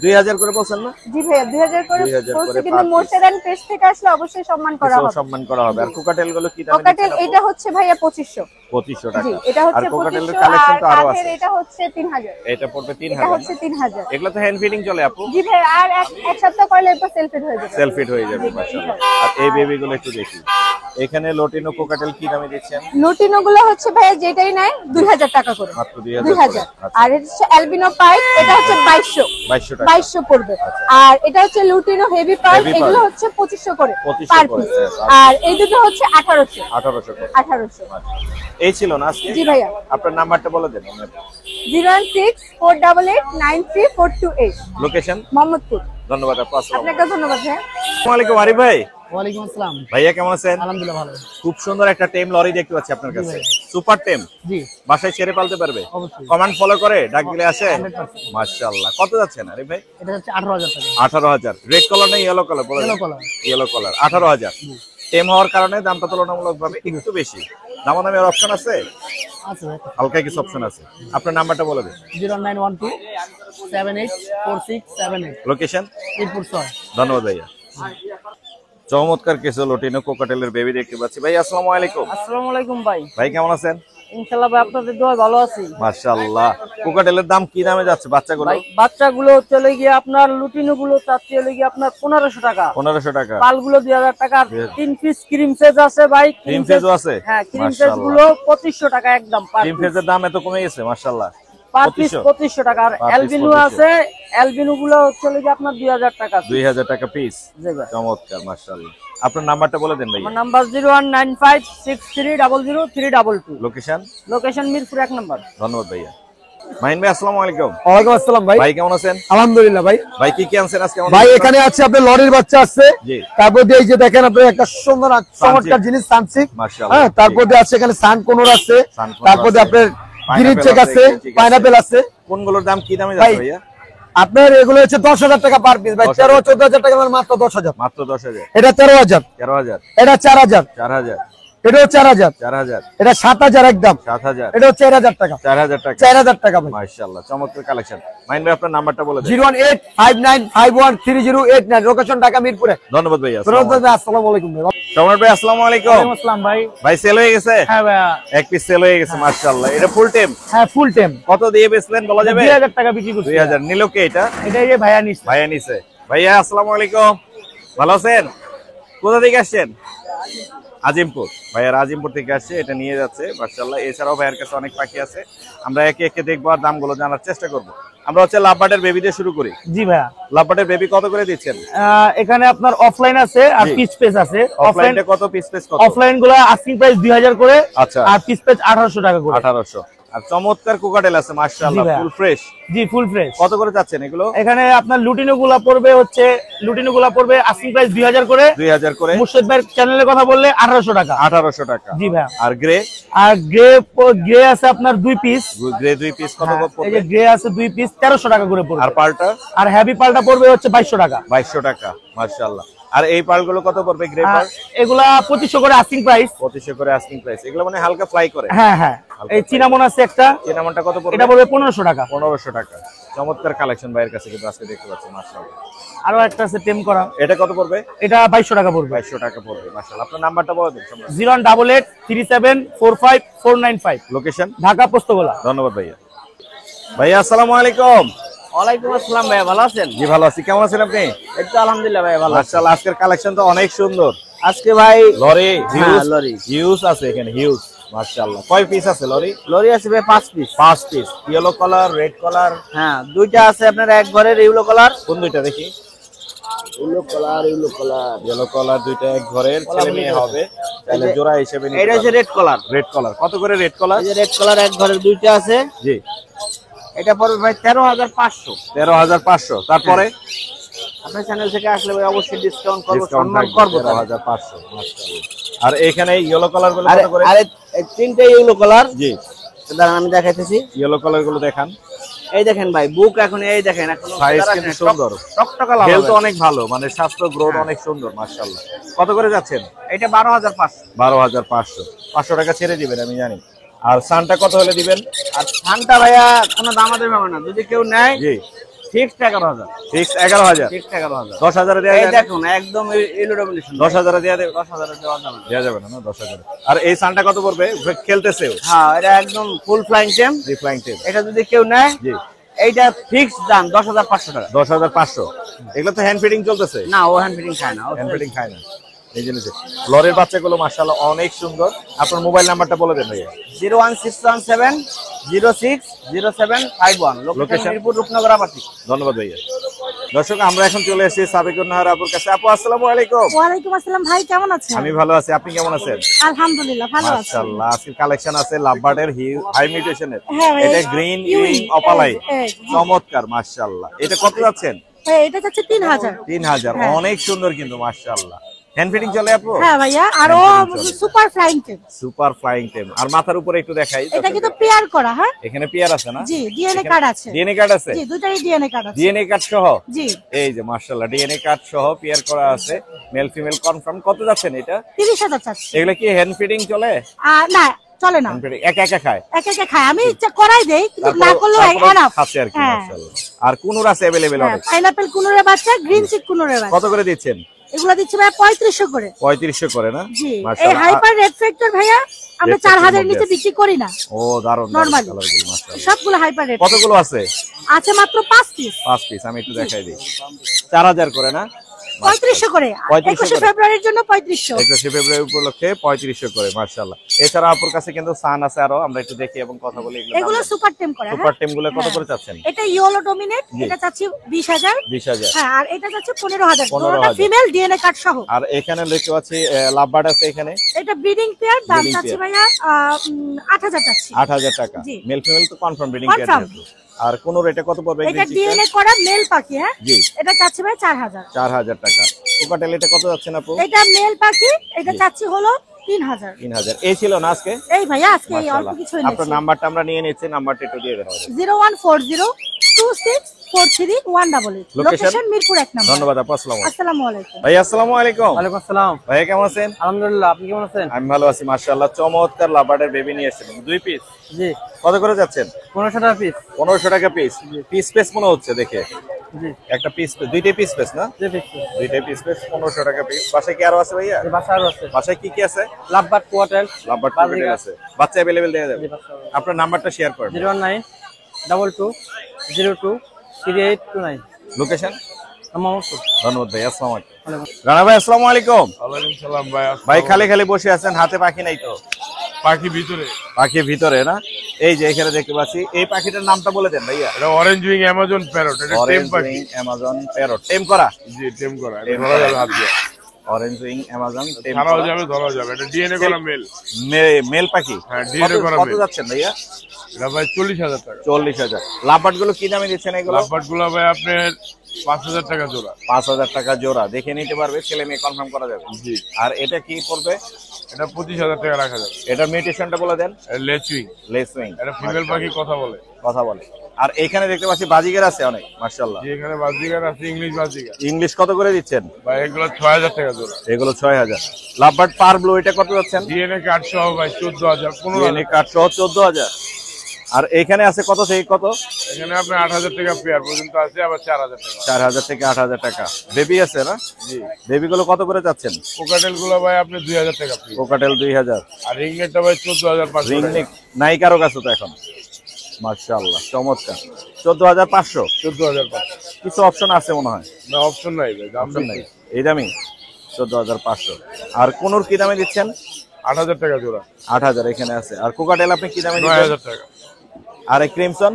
2000 করে বলছেন না? জি ভাইয়া, 2000 করে 2000 বলছি, করে কিন্তু per piece। মোর্শেদান পেজ থেকে আসলে অবশ্যই সম্মান করা কিছু হবে। সম্মান করা হবে। আর কোকাটেল গুলো কি দামে কোকাটেল দিচ্ছেন আপু? এটা হচ্ছে ভাইয়া 2500। 2500 টাকা। জি, এটা আর হচ্ছে কোকাটেলের 2500 কালেকশন আর তো আরো কাঠের আছে। এটা হচ্ছে 3000। এটা পড়বে এটা 3000। হচ্ছে 3000। এগুলো তো হ্যান্ড ফিডিং চলে আপু? জি ভাই, আর এক সপ্তাহ করলে এরপর সেলফিড হয়ে যাবে। সেলফিট হয়ে যাবে মাশাআল্লাহ। আর এই বেবি গুলো একটু দেখি। এখানে লোটিনো কোকাটেল কি দামে দিচ্ছেন? লুটিনো গুলো হচ্ছে ভাইয়া যেটাই নেয় 2000 টাকা করে। মাত্র 2000 2000। আচ্ছা। আর এটা হচ্ছে অ্যালবিনো পাইপ, এটা হচ্ছে 2200। 2200 টাকা। 2200 পড়বে। আর এটা হচ্ছে লুটিনো হেভি পাইপ, Heavy এগুলো pearl। হচ্ছে 2500 করে 2500 পার করে, পিস। আচ্ছা। আর এই দুটো হচ্ছে 1800। 1800 করে। 1800। এই ছিল না আজকে? জি ভাইয়া। আপনার নাম্বারটা বলে দেন। 016-488-93428। লোকেশন? মোহাম্মদপুর। ধন্যবাদ আপু। আসসালামু আপনাকে ধন্যবাদ ভাইয়া। আলাইকুম আরিফ ভাই। ওয়ালাইকুম আসসালাম। ভাইয়া কেমন আছেন? আলহামদুলিল্লাহ ভালো। খুব সুন্দর একটা টেম লরি দেখতে পাচ্ছি আপনার কাছে। সুপার টেম। জি বাসায় ছেড়ে পালতে পারবে? অবশ্যই। কমান্ড ফলো করে ডাক দিলে আসে? 100%। মাশাআল্লাহ। কত যাচ্ছেন আরিফ ভাই? এটা হচ্ছে 18000 টাকা। 18000। রেড কালার না ইয়েলো কালার? বলে Yellow color। Yellow colour. 18000। টেম হওয়ার কারণে দামটা তুলনামূলকভাবে একটু বেশি। দামাদামের অপশন আছে? আছে ভাই। হালকা কিছু অপশন আছে। আপনার নাম্বারটা বলে দিন। 0912-784678। লোকেশন? মিরপুর 6। ধন্যবাদ ভাইয়া। চমৎকার কিছু লোটিনো কোকাটেলের বেবি দেখতে পাচ্ছি। ভাই আসসালামু আলাইকুম। আসসালামু আলাইকুম ভাই। ভাই কেমন আছেন? ইনশাআল্লাহ ভাই, আপনাদের দোয়া ভালো আছি। মাশাআল্লাহ। কোকাটেলের দাম কি দামে যাচ্ছে বাচ্চাগুলো? ভাই বাচ্চাগুলো চলে গিয়ে আপনার লুটিনো গুলো চাচ্ছে চলে গিয়ে আপনার 1500 টাকা। 1500 টাকা। পালগুলো 2000 টাকা। আর 3 পিস ক্রিম সেজ আছে ভাই। ক্রিম ফেজও আছে? হ্যাঁ, ক্রিম সেজ মাশাআল্লাহ। গুলো 2500 টাকা একদম পার ক্রিম ফেজের দাম এত কমে গেছে মাশাআল্লাহ। পার পিস 2500 টাকা। আর Per piece অ্যালবিনো 2500 আছে, অ্যালবিনো গুলো চলে গিয়ে আপনার 2000 টাকা। 2000 টাকা পিস। জি ভাই। চমৎকার মাশাআল্লাহ। আপনার নাম্বারটা বলে দেন ভাই। আমার নাম্বার 019563003222। লোকেশন? লোকেশন মিরপুর 1 নম্বর। ধন্যবাদ ভাইয়া। মাহিন ভাই আসসালামু আলাইকুম। ওয়ালাইকুম আসসালাম ভাই। ভাই কেমন আছেন? আলহামদুলিল্লাহ ভাই। ভাই কি কি আনছেন আজকে আমাদের? ভাই এখানে আছে আপনার লরির বাচ্চা আছে, জি। তারপর দিয়ে এই যে দেখেন আপনি একটা সুন্দর চমৎকার জিনিস সানসিক। মাশাআল্লাহ। হ্যাঁ, তারপর দিয়ে আছে এখানে সান কোনর আছে, সান কোনর তারপর দিয়ে আছে, আপনার গ্রিন চেক আছে, পাইনাপেল আছে। কোনগুলোর দাম কি দামে ভাই, যাচ্ছে ভাইয়া? আপনার এগুলো হচ্ছে 10000 টাকা পার পিস ভাই। 13-14 টাকা মাত্র 10000। মাত্র 10000। এটা 13000। 13000। এটা 4000। 4000। এটাও 4000। 4000। এটা 7000 একদম। 7000। এটাও 4000 টাকা। 4000 টাকা। 4000 টাকা ভাই। মাশাআল্লাহ, চমৎকার কালেকশন। মাহিন ভাই আপনার নাম্বারটা বলে দেন। 01859513089। লোকেশন ঢাকা মিরপুরে। ধন্যবাদ ভাইয়া। আসসালামু আলাইকুম ভাই। সম্রাট ভাই আসসালামু আলাইকুম। আসসালাম ভাই। ভাই সেল হয়ে গেছে? হ্যাঁ ভাইয়া। এক পিস সেল হয়ে গেছে মাশাআল্লাহ। এটা ফুল টেম? হ্যাঁ, ফুল টেম। কত দিয়ে বেচলেন বলা যাবে? 2000 টাকা বিক্রি করছি। 2000। নিলো কে এটা? এটাই যে ভাইয়া নিছে। ভাইয়া নিছে। ভাইয়া আসসালামু আলাইকুম। ভালো আছেন? কোথা থেকে আসছেন? আজিমপুর। ভাইয়া আজিমপুর থেকে আসছে, এটা নিয়ে যাচ্ছে মাশাআল্লাহ। এছাড়াও ভাইয়ের কাছে অনেক পাখি আছে, আমরা একে একে দেখবো আর দামগুলো জানার চেষ্টা করব। আমরা হচ্ছে লাভবার্ডের বেবি দিয়ে শুরু করি। জি ভাইয়া। লাভবার্ডের বেবি কত করে দিচ্ছেন? এখানে আপনার অফলাইন আছে আর জি। পিস পেজ আছে। অফলাইনটা কত, পিস পিস কত? অফলাইন গুলো আস্কিং প্রাইস 2000 করে। আচ্ছা। আর পিস পেজ 1800 টাকা করে। 1800। আর চমৎকার কোকাটেল আছে মাশাআল্লাহ, জি ভাইয়া। Full fresh. জি, ফুল ফ্রেশ। কত করে যাচ্ছেন এগুলো? এখানে আপনার লুটিনো গুলা পড়বে আস্কিং প্রাইস 2000 করে। 2000 করে। মুর্শিদ ভাইয়ের চ্যানেলের কথা বললে 1800 টাকা। 1800 টাকা। জি ভাইয়া। আর গ্রে? আর গ্রে আছে আপনার 2 পিস। গ্রে 2 পিস কত করে এই পড়বে? যে গ্রে আছে 2 পিস 1300 টাকা করে পড়বে। আর পালটা? আর হেভি পালটা পড়বে হচ্ছে 2200 টাকা। 2200 টাকা মাশাআল্লাহ। আর এই পালগুলো কত পড়বে গ্রে আর পাল? এগুলা 2500 করে আস্কিং প্রাইস। 2500 করে আস্কিং প্রাইস। এগুলো মানে হালকা ফ্লাই করে। হ্যাঁ হ্যাঁ। এই চিনামন আছে একটা, চিনামনটা কত পড়বে? এটা পড়বে 1500 টাকা। 1500 টাকা। চমৎকার কালেকশন ভাইয়ের কাছে কিন্তু আজকে দেখতে পাচ্ছি মাশাআল্লাহ। আরো একটা আছে টেম করা, এটা কত পড়বে? এটা 2200 টাকা পড়বে। 2200 টাকা পড়বে মাশাআল্লাহ। আপনার নাম্বারটা বলে দিন। 01883745495, লোকেশন ঢাকা পোস্তগোলা। ধন্যবাদ ভাইয়া। ভাইয়া আসসালামু আলাইকুম। ওয়ালাইকুম আসসালাম ভাইয়া, ভালো আছেন? জি ভালো আছি, কেমন আছেন আপনি? এই তো আলহামদুলিল্লাহ ভাইয়া ভালো আছি। মাশাআল্লাহ, আজকের কালেকশন তো অনেক সুন্দর। আজকে ভাই লরি হ্যাঁ, লরি। হিউজ আছে এখানে, হিউজ মাশাআল্লাহ। কয় পিস আছে লরি? লরি আছে ভাই 5 piece. 5 piece, yellow colour, red colour. হ্যাঁ, দুইটা আছে আপনার এক ঘরের ইউলো কালার। কোন দুইটা দেখি? ইউলো কালার ইয়েলো কালার দুইটা এক ঘরের, ছেলে মেয়ে হবে, তাহলে জোড়া হিসেবে নিতে এটা হচ্ছে পারবেন। Red colour. রেড কালার কত করে? রেড কালার এই যে রেড কালার এক ঘরের দুইটা আছে, জি এটা পড়বে ভাই 13500। 13500। তারপরে আপনার চ্যানেল থেকে আসলে ভাই অবশ্যই ডিসকাউন্ট করব, ডিসকাউন্ট সম্মান করব। 13500 মাশাআল্লাহ। আর এখানে ইয়েলো কালার গুলো আরে কত করে? আরে এই তিনটে ইউলো কালার, জি দাঁড়ান আমি দেখাইতেছি। ইয়েলো কালার গুলো দেখান। এই দেখেন ভাই, বুক এখন এই দেখেন, এখন সাইজ কিন্তু সুন্দর, টকটকা লাল। হেলথ অনেক ভালো, মানে স্বাস্থ্য গ্রোথ অনেক সুন্দর মাশাআল্লাহ। কত করে যাচ্ছেন? এটা 12500। 12500। 500 টাকা ছেড়ে দিবেন আমি জানি। আর সানটা কত হলে দিবেন? আর ধানটা ভাইয়া কোনো দামাদামি হবে না, যদি কেউ নেয় জি ফিক্সড 11000। ফিক্স 11000। ফিক্সড 11000। 10000 এ দেয়া এই যাবে? দেখুন একদম ইলো ডমিনেশন। 10000 এ দেয়া দেবে? 10000 দেওয়া যাবে না। দেয়া যাবে না, 10000। আর এই সানটা কত পড়বে? খেলতেছে হ্যাঁ, এটা একদম ফুল ফ্লাইং টেম। রিফ্লাইং টেপ। এটা যদি কেউ নেয় জি এইটা ফিক্সড দাম 10500 টাকা। 10500। এগুলো তো হ্যান্ড ফিডিং চলতেছে? না, ও হ্যান্ড ফিটিং খায় না। হ্যান্ড ফিডিং খায় না। এই জিনিস লরের বাচ্চাগুলো মাশাআল্লাহ অনেক সুন্দর। আপনার মোবাইল নাম্বারটা বলে দেন ভাইয়া। 01617060751, লোকেশন মিরপুর রূপনগর আবাসী। ধন্যবাদ ভাইয়া। দর্শক, আমরা এখন চলে এসেছি সাবিকুন নাহার আপুর কাছে। আপু আসসালামু আলাইকুম। ওয়ালাইকুম আসসালাম ভাই, কেমন আছেন? আমি ভালো আছি, আপনি কেমন আছেন? আলহামদুলিল্লাহ ভালো আছি। মাশাআল্লাহ, আজকের কালেকশন আছে লাভবার্ডের হাই মিউটেশনের। হ্যাঁ ভাই, এটা গ্রিন ইউই, উইং অপালাই, এই, চমৎকার মাশাআল্লাহ। এটা কত যাচ্ছেন? ভাই এটা যাচ্ছে 3000। 3000। হ্যাঁ। অনেক সুন্দর কিন্তু মাশাআল্লাহ। হ্যান্ড ফিডিং চলে আপু? হ্যাঁ ভাইয়া, আর ও super flying tame. Super flying tame. আর মাথার উপরে একটু দেখাই। এটা কিন্তু পেয়ার করা। হ্যাঁ এখানে পেয়ার আছে না? জি, ডিএনএ কার্ড আছে। ডিএনএ কার্ড আছে? জি, দুটারই ডিএনএ কার্ড আছে। ডিএনএ কার্ড সহ? জি। এই যে মাশাআল্লাহ, ডিএনএ কার্ড সহ পেয়ার করা আছে, মেল ফিমেল কনফার্ম। কত যাচ্ছেন এটা? 30000 চাচ্ছি। এগুলা কি হ্যান্ড ফিডিং চলে? না, চলে না, হ্যান্ড ফিডিং একা একা খায়? একে একে খায়। আমি ইচ্ছা করাই দেই, কিন্তু না তারপর- করলেও তারপর এনাফ। খাচ্ছে আর কি হ্যাঁ। মাশাআল্লাহ। আর কুনুর আছে अवेलेबल অনেক। পাইনাপল কুনুরের বাচ্চা, গ্রিন চিক কুনুরের বাচ্চা। কত করে দিচ্ছেন? এগুলো দিচ্ছি ভাই 3500 করে। 3500 করে না? জি, এই মাশাআল্লাহ। হাইপার রেড ফ্যাক্টর ভাইয়া আমরা Red Factor 4000 এর মধ্যে নিচে আছে। বিক্রি করি না। ও দারুণ Normally। কালারগুলো মাশাআল্লাহ। সবগুলো হাইপার রেড কতগুলো আছে? আছে, মাত্র 5 পিস। 5 পিস। আমি একটু দেখাই দিই। 4000 করে না? 3500 করে। 3500 21 করে। ফেব্রুয়ারির জন্য 3500। 21 ফেব্রুয়ারি উপলক্ষে 3500 করে মাশাআল্লাহ। এছাড়া আপুর কাছে কিন্তু সান আছে আরো, আমরা একটু দেখি এবং কথা বলি। এগুলো সুপার টেম করা। সুপার টেম গুলো কত করে চাচ্ছেন? এটা ইয়েলো ডমিনেট, জি। এটা চাচ্ছি 20000। 20000। হ্যাঁ, আর এটা চাচ্ছি 15000। 15,000 দুটোটা ফিমেল, ডিএনএ কার্ড সহ। আর এখানে দেখতে পাচ্ছি লাভবার্ড আছে এখানে। এটা ব্রিডিং পেয়ার, দাম Breeding চাচ্ছি pair। ভাইয়া 8000 চাচ্ছি। 8000 টাকা। জি। মেল ফিমেল তো কনফার্ম ব্রিডিং Confirm। পেয়ার। আর কোন রেটে কত পড়বে? এটা ডিএনএ করা মেল পাখি। হ্যাঁ, জি। এটা চাচ্ছি ভাই 4000। 4000 টাকা। কোকাটেল এটা কত যাচ্ছেন আপু? এটা মেল পাখি, এটা চাচ্ছি হলো 3000। 3000। এই ছিল না আজকে? এই ভাইয়া আজকে এই অল্প মাশাআল্লাহ। কিছু আপনার এনেছি। নাম্বারটা আমরা নিয়ে নিচ্ছি, নাম্বারটা একটু দিয়ে দেন আমাদের। 01402643188। Location? লোকেশন মিরপুর 1 নম্বর। ধন্যবাদ আপু। আসসালামু আলাইকুম। আসসালামু আলাইকুম। ভাই আসসালামু আলাইকুম। ওয়ালাইকুম আসসালাম। ভাইয়া কেমন আছেন? আলহামদুলিল্লাহ, আপনি কেমন আছেন? আমি ভালো আছি মাশাআল্লাহ। চমৎকার লাভবার্ডের বেবি নিয়ে এসেছেন 2 পিস। জি, কত করে যাচ্ছেন? 1500 টাকা পিস। 1500 টাকা পিস। পিস পিস মনে হচ্ছে দেখে। জি, একটা পিস, দুইটাই পিস পিস না? জি পিস। দুইটাই পিস পিস 1500 টাকা পিস। বাসায় কি আরো আছে ভাইয়া? এই বাসা আরো আছে। বাসায় কি কি আছে? Lovebird cockatiel, lovebird budgerigar. Cockatiel আছে। বাচ্চা अवेलेबल দেয়া যাবে? জি, বাসা আরো। আপনার নাম্বারটা শেয়ার করেন। 01922023829। লোকেশন? মোহাম্মদপুর। ধন্যবাদ ভাই। আসসালামু আলাইকুম। রানা ভাই আসসালামু আলাইকুম। ওয়ালাইকুম সালাম ভাই। ভাই খালি খালি বসে আছেন, হাতে পাখি নাই তো? পাখি ভিতরে। পাখি ভিতরে না? এই যে এখানে দেখতে পাচ্ছি, এই পাখিটার নামটা বলে দেন ভাইয়া। এটা অরেঞ্জ উইং অ্যামাজন প্যারট। এটা টেম অরেঞ্জ পাখি। Wing Amazon parrot. টেম করা? জি, টেম করা। টেম এটা ধরা করা। যাবে হাত দিয়ে। অরেঞ্জ উইং অ্যামাজন টেম ছাড়াও করা। যাবে, ধরা যাবে। এটা ডিএনএ করা মেল। মেল পাখি। হ্যাঁ, DNA করা কত মেল। যাচ্ছেন ভাইয়া? এটা ভাই 40000 টাকা। 40000। লাভবার্ড গুলো কি দামে দিচ্ছেন এগুলো? লাভবার্ড গুলো ভাই আপনার 5000 টাকা জোড়া। 5000 টাকা জোড়া। দেখে নিতে পারবে, ছেলে মেয়ে কনফার্ম করা যাবে। জি। আর এটা কি পড়বে? এটা 25000 টাকা রাখা যাবে। এটা মিউটেশনটা বলে দেন। এটা লেচ উইং। Less wing. এটা ফিমেল পাখি কথা বলে। কথা বলে। আর এখানে দেখতে পাচ্ছি বাজিগার আছে অনেক মাশাআল্লাহ। জি, এখানে বাজিগার আছে, ইংলিশ বাজিগার। ইংলিশ কত করে দিচ্ছেন? ভাই এগুলো 6000 টাকা জোড়া। এগুলো 6000। লাভবার্ড পার ব্লু এটা কত যাচ্ছেন? ডিএনএ কার্ড সহ ভাই 14000, ডিএনএ 15000। কার্ড সহ 14000। আর এখানে আছে কত থেকে কত? এখানে আপনার 8,000 টাকা পেয়ার পর্যন্ত আছে, আবার 4,000 টাকা। 4,000 থেকে 8,000 টাকা। বেবি আছে না? জি। বেবি গুলো কত করে যাচ্ছেন? কোকাটেল গুলো ভাই আপনি 2,000 টাকা পিস। কোকাটেল 2000। আর রিংনেটটা ভাই 14,500 রিং টাকা। নেক নাই কারো কাছে তো এখন। মাশাআল্লাহ চমৎকার। 14,500। 14,500। কিছু অপশন আছে মনে হয়? না অপশন নাই ভাই, দাম অপশন নাই। এই দামি 14,500। আর কোনোর কি দামে দিচ্ছেন? 8,000 টাকা জোড়া। 8,000 এখানে আছে। আর কোকাটেল আপনি কি দামে দিচ্ছেন? 9,000 টাকা। আর এই ক্রিমসন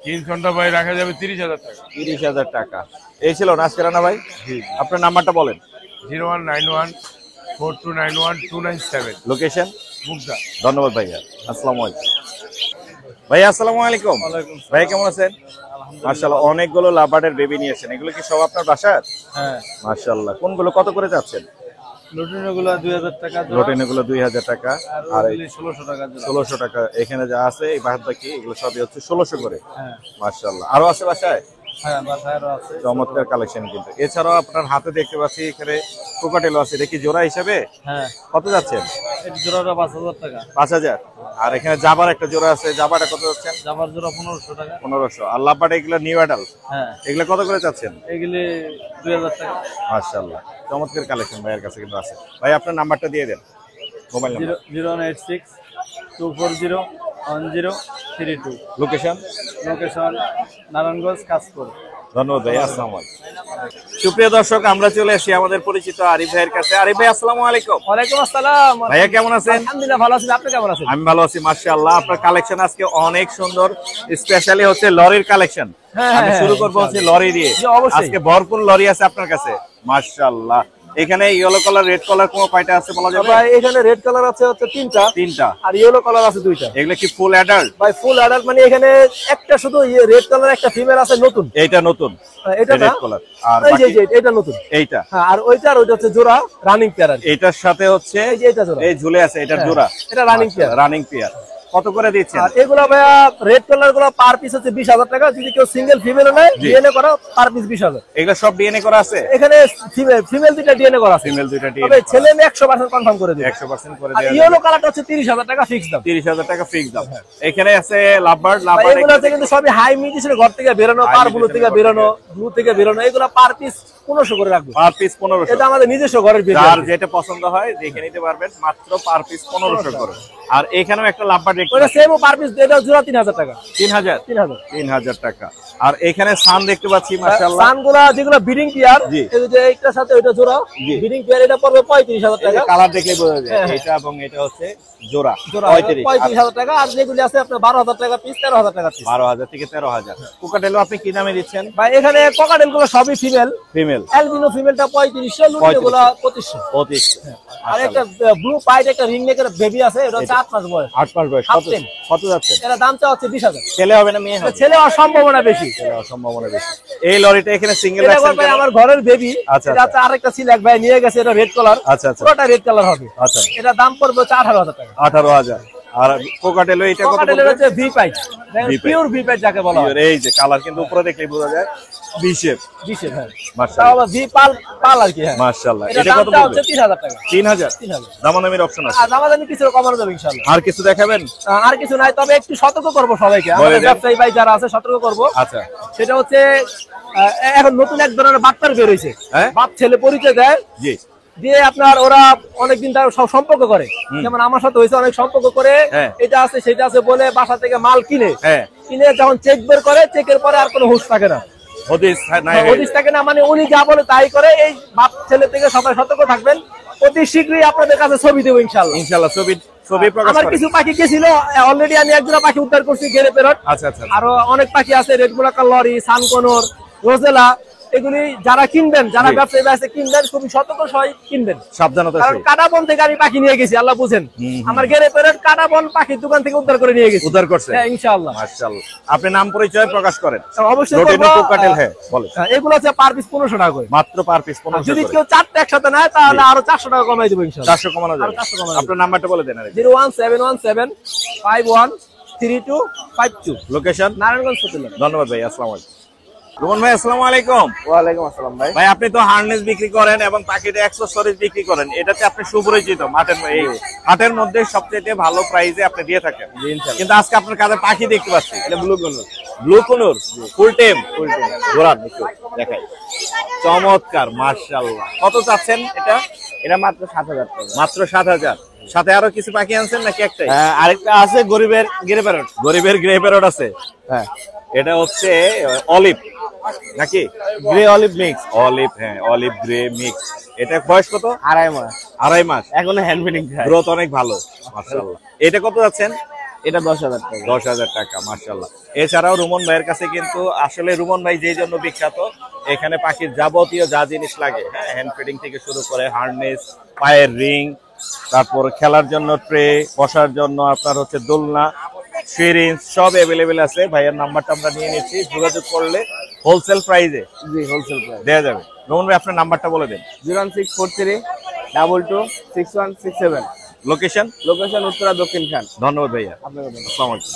কিনসনটা ভাই রাখা যাবে 30,000 টাকা। 30,000 টাকা। এই ছিল না আজকে রানা ভাই? জি। আপনার নাম্বারটা বলেন। 019142912997। লোকেশন? মুগদা। ধন্যবাদ ভাইয়া। আসসালামু আলাইকুম। ভাইয়া আসসালামু আলাইকুম। ভাইয়া কেমন আছেন? মাশাআল্লাহ অনেকগুলো লাভারের বেবি নিয়েছেন। এগুলো কি সব আপনার বাসার? হ্যাঁ, মাশাআল্লাহ। কোনগুলো কত করে যাচ্ছেন? লুটিনোগুলো 2000 টাকা, লোটিনগুলো 2000 টাকা আর এই 1600 টাকা। 1600 টাকা। এখানে যা আছে এই বাদ বাকি এগুলো সবই হচ্ছে 1600 করে। হ্যাঁ মাশাআল্লাহ। আরো আছে বাসায়? হ্যাঁ, বাসায়ও আছে। চমৎকার কালেকশন কিন্তু। এছাড়াও আপনার হাতে দেখতে পাচ্ছি এখানে কোকাটেলও আছে। এটা কি জোড়া হিসেবে? হ্যাঁ, কত যাচ্ছেন? এই জোড়াটা 5000 টাকা। 5000। আর এখানে জাবার একটা জোড়া আছে। জাবাটা কত যাচ্ছেন? জামার জোড়া 1500 টাকা। 1500। আর লাভবাটা এগুলো নিউ অ্যাডাল্ট। হ্যাঁ, এগুলো কত করে যাচ্ছেন? এগুলি 2000 টাকা। মাশাআল্লাহ চমৎকার কালেকশন ভাইয়ের কাছে কিন্তু আছে। ভাই আপনার নাম্বারটা দিয়ে দেন, mobile number. 018624011032। Location? Location Narayanganj, Kashpur. ধন্যবাদ ভাই। আসসালামু আলাইকুম। সুপ্রিয় দর্শক, আমরা চলে আসি আমাদের পরিচিত আরিফ ভাইয়ের কাছে। আরিফ ভাই আসসালামু আলাইকুম। ওয়ালাইকুম আসসালাম। ভাইয়া কেমন আছেন? আলহামদুলিল্লাহ ভালো আছি, আপনি কেমন আছেন? আমি ভালো আছি মাশাআল্লাহ। আপনার কালেকশন আজকে অনেক সুন্দর, স্পেশালি হচ্ছে লরির কালেকশন। হ্যাঁ, আমি শুরু করব হচ্ছে লরি দিয়ে। জি, অবশ্যই। আজকে ভরপুর লরি আছে আপনার কাছে মাশাআল্লাহ। এখানে ইয়েলো কালার, রেড কালার কোন কয়টা আছে বলা যাবে? ভাই এখানে রেড কালার আছে হচ্ছে 3টা, তিনটা। আর ইয়েলো কালার আছে 2টা। এগুলো কি ফুল অ্যাডাল্ট? ভাই ফুল অ্যাডাল্ট, মানে এখানে একটা শুধু রেড কালার একটা ফিমেল আছে নতুন। এইটা নতুন, এটা না, রেড কালার। আর এই যে বাকি এটা নতুন। এইটা। হ্যাঁ, আর ওইটা আর ওইটা হচ্ছে জোড়া রানিং পেয়ার। এটার সাথে হচ্ছে এই যে এটা জোড়া, এই ঝুলে আছে, এটার হ্যাঁ, জোড়া। এটা রানিং পেয়ার। রানিং পেয়ার কত করে দিচ্ছেন? আর এগুলো ভাইয়া রেড কালার গুলো পার পিস হচ্ছে 20,000 টাকা। যদি কেউ সিঙ্গেল ফিমেল নেয় ডিএনএ করা, পার পিস 20,000। এগুলো সব ডিএনএ করা আছে? এখানে ফিমেল 2টা ডিএনএ করা আছে। ফিমেল 2টা তবে ডিএনএ। ছেলে মেয়ে 100% কনফার্ম করে দিবে। 100% করে আর দেয়া ইয়েলো কালারটা হচ্ছে 30,000 টাকা ফিক্স দাম। 30,000 টাকা ফিক্স দাম। এখানে আছে লাভবার্ড। ভাই লাভবার্ড এগুলো হচ্ছে কিন্তু সবই হাই মিউটেশন, ঘর থেকে বেরোনো, পার ব্লু থেকে বেরোনো, ব্লু থেকে বেরোনো। এগুলো পার পিস 1500 করে রাখবো। Per piece 1500। এটা আমাদের নিজস্ব ঘরের বিল। যার যেটা পছন্দ হয় দেখে নিতে পারবেন, মাত্র পার পিস 1500 করে। আর এখানেও একটা লাভবার্ড দেখতে ওটা সেমও পার পিস, এটা জোড়া 3,000 টাকা। 3000। 3,000 টাকা। আর এখানে সান দেখতে পাচ্ছি মাশাআল্লাহ। সানগুলা যেগুলো বিডিং পেয়ার, জি। এই যে এইটার সাথে ওইটা জোড়া জি। বিডিং পেয়ার, এটা পড়বে 35,000 টাকা। কালার দেখলে বোঝা যায় হ্যাঁ, হ্যাঁ। এটা এবং এটা হচ্ছে জোড়া। জোড়া 35। 35,000 টাকা। আর যেগুলি আছে আপনার 12,000 টাকা পিস, 13,000 টাকা পিস। 12,000 থেকে 13,000। কোকাটেলও আপনি কি দামে দিচ্ছেন? ভাই এখানে ককাটেল গুলো সবই ফিমেল। ফিমেল অ্যালবিনো ফিমেলটা 3500, লুটিনো গুলো 2500। 25। আর একটা ব্লু পাইট একটা রিং নেকের বেবি আছে, এটা হচ্ছে 8 মাস বয়স। 8 মাস বয়স। কত Half-ten। কত যাচ্ছে? এর দামটা হচ্ছে 20,000। ছেলে হবে না মেয়ে হবে? ছেলে হওয়ার সম্ভাবনা বেশি। ছেলে হওয়ার সম্ভাবনা বেশি। এই লরিটা এখানে সিঙ্গেল এটা রাখছেন ভাই কেন? আমার ঘরের বেবি। আচ্ছা, এটা আচ্ছা। আরেকটা সিলেক ভাই নিয়ে গেছে, এটা রেড কালার। আচ্ছা, আচ্ছা। পুরোটা রেড কালার হবে। আচ্ছা। এটা দাম পড়বে হচ্ছে 18,000 টাকা। 18,000। আর কোকাটেলও এটা কত ককাটেলের পড়বে? হচ্ছে V pied, V-pipe। Pure V pied যাকে বলা হয়। এই যে কালার কিন্তু উপরে দেখলেই বোঝা যায় বি শেপ। বিশেষ, হ্যাঁ। তাও মাশাআল্লাহ। আবার ভি পাল পাল আর কি, হ্যাঁ। মাশাআল্লাহ। এটা এটা কত দামটা পড়বে? হচ্ছে 3,000 টাকা। 3000। 3,000। দামাদামির অপশন আছে। আর দামাদামি কিছু কমানো যাবে ইনশাআল্লাহ। আর কিছু দেখাবেন? আর কিছু নাই, তবে একটু সতর্ক করবো সবাইকে, বলে আমাদের দেন। ব্যবসায়ী ভাই যারা আছে সতর্ক করবো। আচ্ছা। সেটা হচ্ছে এখন নতুন এক ধরনের বাচ্চার বের হয়েছে। হ্যাঁ? বাপ ছেলে পরিচয় দেয়, জি। দিয়ে আপনার ওরা অনেকদিন তার সব সম্পর্ক করে। যেমন আমার সাথে হয়েছে, অনেক সম্পর্ক করে, হ্যাঁ। এটা আছে সেটা আছে বলে বাসা থেকে মাল কিনে, হ্যাঁ। কিনে যখন চেক বের করে, চেকের পরে আর কোনো হুঁশ থাকে না, হদিস নাই। হদিস থাকে না, মানে উনি যা বলে তাই করে। এই বাপ ছেলে থেকে সবাই সতর্ক থাকবেন। অতি শীঘ্রই আপনাদের কাছে ছবি দেবো ইনশাআল্লাহ। ইনশাআল্লাহ ছবি প্রকাশ আমার করেন। কিছু পাখি গেছিল, অলরেডি আমি একজোড়া পাখি উদ্ধার করছি, গেরে পেরট। আচ্ছা, আচ্ছা। আরো অনেক পাখি আছে, রেড মুলাকার লরি, সানকনর, রোজেলা। এগুলি যারা কিনবেন, যারা জি। ব্যবসায়ী আছে কিনবেন, খুবই সতর্ক সবাই কিনবেন। সাবধানতা কারণ সহিত কাটাবন থেকে আমি পাখি নিয়ে গেছি, আল্লাহ বুঝেন। আমার গেরে পেরট কাটাবন পাখির দোকান থেকে উদ্ধার করে নিয়ে গেছি। উদ্ধার করছে। হ্যাঁ, ইনশাআল্লাহ। মাশাআল্লাহ। আপনি নাম পরিচয় প্রকাশ করেন। অবশ্যই লোটিনো করবো। কোকাটেল, হ্যাঁ বলেন। এগুলো আছে পার পিস 1500 টাকা করে। মাত্র পার পিস আর 1500 যদি করে। কেউ 4টা একসাথে নেয় তাহলে আরো 400 টাকা কমাই দেবো ইনশাআল্লাহ। 400 কমানো যাবে। আরো 400 কমানো যাবে। আপনার নাম্বারটা বলে দেন আরেকবার। 01717513252। লোকেশন? নারায়ণগঞ্জ ফতুল্লা। ধন্যবাদ ভাই। আসসালামু আলাইকুম। রোহন ভাই আসসালামু আলাইকুম। ওয়ালাইকুম আসসালাম ভাই। ভাই আপনি তো হার্নেস বিক্রি করেন এবং পাখিদের অ্যাক্সেসরিজ বিক্রি করেন, এটাতে আপনি সুপরিচিত। এই হাটের মধ্যে সবচেয়ে ভালো প্রাইসে আপনি দিয়ে থাকেন, কিন্তু আজকে আপনার কাছে পাখি দেখতে পাচ্ছি, এটা ব্লু কোনুর। ব্লু কোনুর ফুল টেম, ঘোরান একটু দেখাই, চমৎকার মাশাআল্লাহ। কত চাচ্ছেন এটা? এটা মাত্র 7,000 টাকা। মাত্র 7,000। সাথে আরো কিছু পাখি আনছেন নাকি একটাই? আরেকটা আছে গরিবের গ্রে প্যারট। গরিবের গ্রে প্যারট আছে। হ্যাঁ, এটা হচ্ছে অলিভ নাকি গ্রে অলিভ মিক্স। অলিভ, হ্যাঁ অলিভ গ্রে মিক্স। এটা বয়স কত? 2.5 মাস। 2.5 মাস। এখনো হ্যান্ড ফিডিং খায়। গ্রোথ অনেক ভালো মাশাআল্লাহ। এটা কত যাচ্ছেন? এটা 10,000 টাকা। 10,000 টাকা মাশাআল্লাহ। এছাড়াও রুমন ভাইয়ের কাছে কিন্তু আসলে রুমন ভাই যেই জন্য বিখ্যাত, এখানে পাখির যাবতীয় যা জিনিস লাগে, হ্যাঁ হ্যান্ড ফিডিং থেকে শুরু করে হার্নেস, পায়ের রিং, তারপর খেলার জন্য ট্রে, বসার জন্য আপনার হচ্ছে দোলনা, সিরিঞ্জ সব অ্যাভেলেবেল আছে। ভাইয়ের নাম্বারটা আমরা নিয়ে নিচ্ছি, যোগাযোগ করলে হোলসেল প্রাইসে জি, হোলসেল প্রাইস দেওয়া যাবে। রুমন ভাই আপনার নাম্বারটা বলে দেন। 01643226167। লোকেশন? লোকেশন উত্তরা দক্ষিণ খান। ধন্যবাদ ভাইয়া। আপনাকে ধন্যবাদ। আসসালামু আলাইকুম।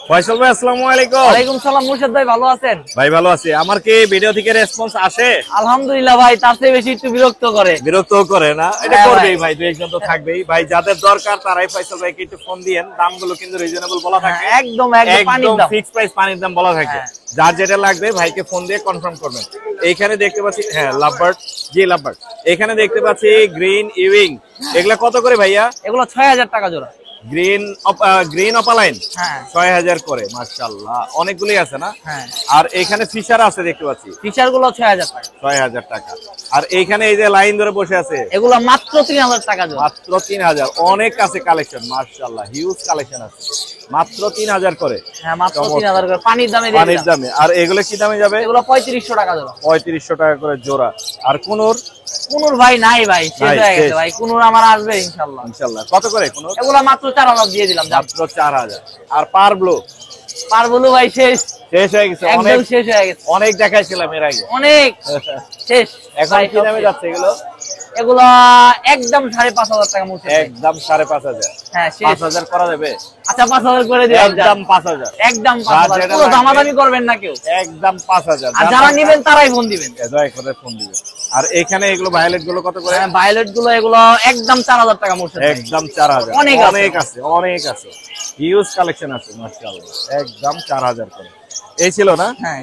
ফয়সাল ভাই আসসালামু আলাইকুম। ওয়ালাইকুম সালাম মুর্শিদ ভাই, ভালো আছেন? ভাই ভালো আছি। আমার কি ভিডিও থেকে রেসপন্স আসে? আলহামদুলিল্লাহ ভাই, তার চেয়ে বেশি একটু বিরক্ত করে। বিরক্ত করে না? এটা হ্যাঁ করবেই ভাই, দুই একজন তো থাকবেই ভাই। যাদের দরকার তারাই ফয়সাল ভাইকে একটু ফোন দিয়েন। দামগুলো কিন্তু রিজনেবল বলা থাকে, একদম পানির দাম, ফিক্স প্রাইস, পানির দাম বলা থাকে। যার যেটা লাগবে ভাইকে ফোন দিয়ে কনফার্ম করবেন। এইখানে দেখতে পাচ্ছি, হ্যাঁ লাভবার্ড, জি লাভবার্ড। এখানে দেখতে পাচ্ছি গ্রিন ইউইং, এগুলা কত করে ভাইয়া? এগুলো 6,000 টাকা জোড়া। গ্রিন অপালাইন হ্যাঁ 6,000 করে মাশাআল্লাহ। অনেকগুলোই আছে না? হ্যাঁ, আর এখানে ফিশার আছে দেখতে পাচ্ছি, ফিচার গুলো 6,000 টাকা। 6,000 টাকা। আর এইখানে এই যে লাইন ধরে বসে আছে, এগুলো মাত্র 3,000 টাকা জোড়া। মাত্র 3,000। অনেক আছে কালেকশন মাশাআল্লাহ, হিউজ কালেকশন আছে। মাত্র 3,000 করে। হ্যাঁ মাত্র চমৎকার। 3,000 করে পানির দামে দিয়ে পানির দিলাম। দামে। আর এগুলো কি দামে যাবে? এগুলো 3,500 টাকা জোড়া। 3,500 টাকা করে জোড়া। আর কোনোর? কুনুর ভাই নাই ভাই, শেষ নাই, হয়ে গেছে শেষ। ভাই। কুনুর আমার আসবে ইনশাআল্লাহ। ইনশাআল্লাহ। কত করে কোনোর? এগুলো মাত্র 4,000 দিয়ে দিলাম। মাত্র 4,000। আর পার ব্লু? পারবলু ভাই শেষ, শেষ হয়ে গেছে, একদম অনেক শেষ হয়ে গেছে। অনেক দেখাইছিলাম এর আগে। অনেক শেষ। এখন ভাই, কি সব দামে শেষ। যাচ্ছে এগুলো? এগুলো একদম 5,500 টাকা মুছে। একদম 5,500। হ্যাঁ শেষ। 5,000 করা যাবে? আচ্ছা 5,000 করে দিলাম। একদম 5,000। একদম যার 5,000। যেটা পুরো লাগবে। দামাদামি করবেন না কেউ। একদম 5,000। আর যারা নেবেন তারাই ফোন দিবেন। দয়া করে ফোন দিবেন। আর এখানে এগুলো ভায়োলেট গুলো কত করে? হ্যাঁ ভায়োলেট গুলো এগুলো একদম 4,000 টাকা মুছে। একদম 4,000। অনেক আছে। অনেক আছে, অনেক আছে, হিউজ কালেকশন আছে মাশাআল্লাহ। একদম 4,000 করে। এই ছিল না? হ্যাঁ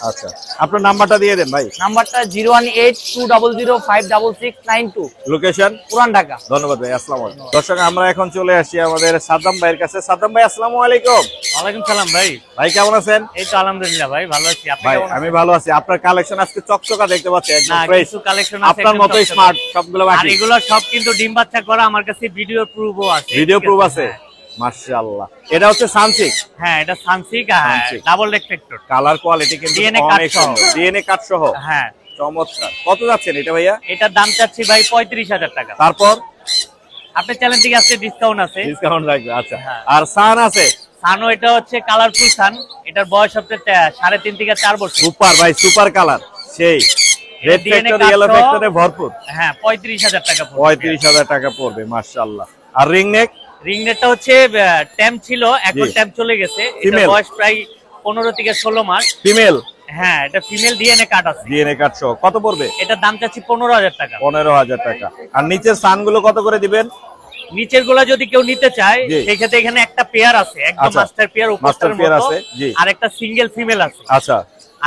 আচ্ছা, আপনার নাম্বারটা দিয়ে দেন ভাই। নাম্বারটা 01820056692। লোকেশন? পুরান ঢাকা। ধন্যবাদ ভাই, আসসালামু আলাইকুম। দর্শক আমরা এখন চলে আসছি আমাদের সাদ্দাম ভাইয়ের কাছে। সাদ্দাম ভাই আসসালামু আলাইকুম। ওয়ালাইকুম সালাম ভাই। ভাই কেমন আছেন? এই তো আলহামদুলিল্লাহ ভাই, ভালো আছি। আপনি ভাই কেমন আছেন? আমি ভালো আছি। আপনার কালেকশন আজকে চকচকা দেখতে পাচ্ছি, একদম না, ফ্রেশ। কিছু কালেকশন আছে আপনার একদম মতোই চকচকা। স্মার্ট সবগুলো আর বাকি। এগুলো সব কিন্তু ডিম বাচ্চা করা, আমার কাছে ভিডিও প্রুফও আছে। ভিডিও ঠিক প্রুফ আছে মাশাআল্লাহ। এটা হচ্ছে সানসিক, হ্যাঁ এটা সানসিক সানসিক। Double reflector. কালার কোয়ালিটি কিন্তু DNA কাট অনেক সহ। সুন্দর, ডিএনএ কাট সহ। হ্যাঁ, চমৎকার। কত যাচ্ছেন এটা ভাইয়া? এটার দাম চাচ্ছি ভাই 35,000 টাকা। তারপর আপনার চ্যানেল থেকে আজকে ডিসকাউন্ট আছে। ডিসকাউন্ট রাখবে, আচ্ছা। হ্যাঁ। আর সান আছে? সানও এটা হচ্ছে কালারফুল সান, এটার বয়স হচ্ছে 3.5 থেকে 4 বছর। সুপার ভাই, সুপার কালার, সেই রেড DNA ফ্যাক্টর কাট ইয়েলো সহ। ফ্যাক্টরে ভরপুর। হ্যাঁ 35,000 টাকা পড়বে। 35,000 টাকা পড়বে মাশাআল্লাহ। আর রিং নেক? রিং নেটটা হচ্ছে ট্যাম্প ছিল, এখন জি। ট্যাম্প চলে গেছে। এটার Female? বয়স প্রায় 15 থেকে 16 মাস। ফিমেল? হ্যাঁ এটা ফিমেল ডিএনএ কাট আছে। ডিএনএ কাট সহ। কত পড়বে? এটার দাম চাচ্ছি 15,000 টাকা। 15,000 টাকা। আর নিচের সান গুলো কত করে দিবেন? নিচের গুলা যদি কেউ নিতে চায় জি। সেই ক্ষেত্রে এখানে একটা পেয়ার আছে, একদম আচ্ছা। মাস্টার পেয়ার, মাস্টার উপরের পেয়ার মতো। আছে, জি। আর একটা সিঙ্গেল ফিমেল আছে। আচ্ছা,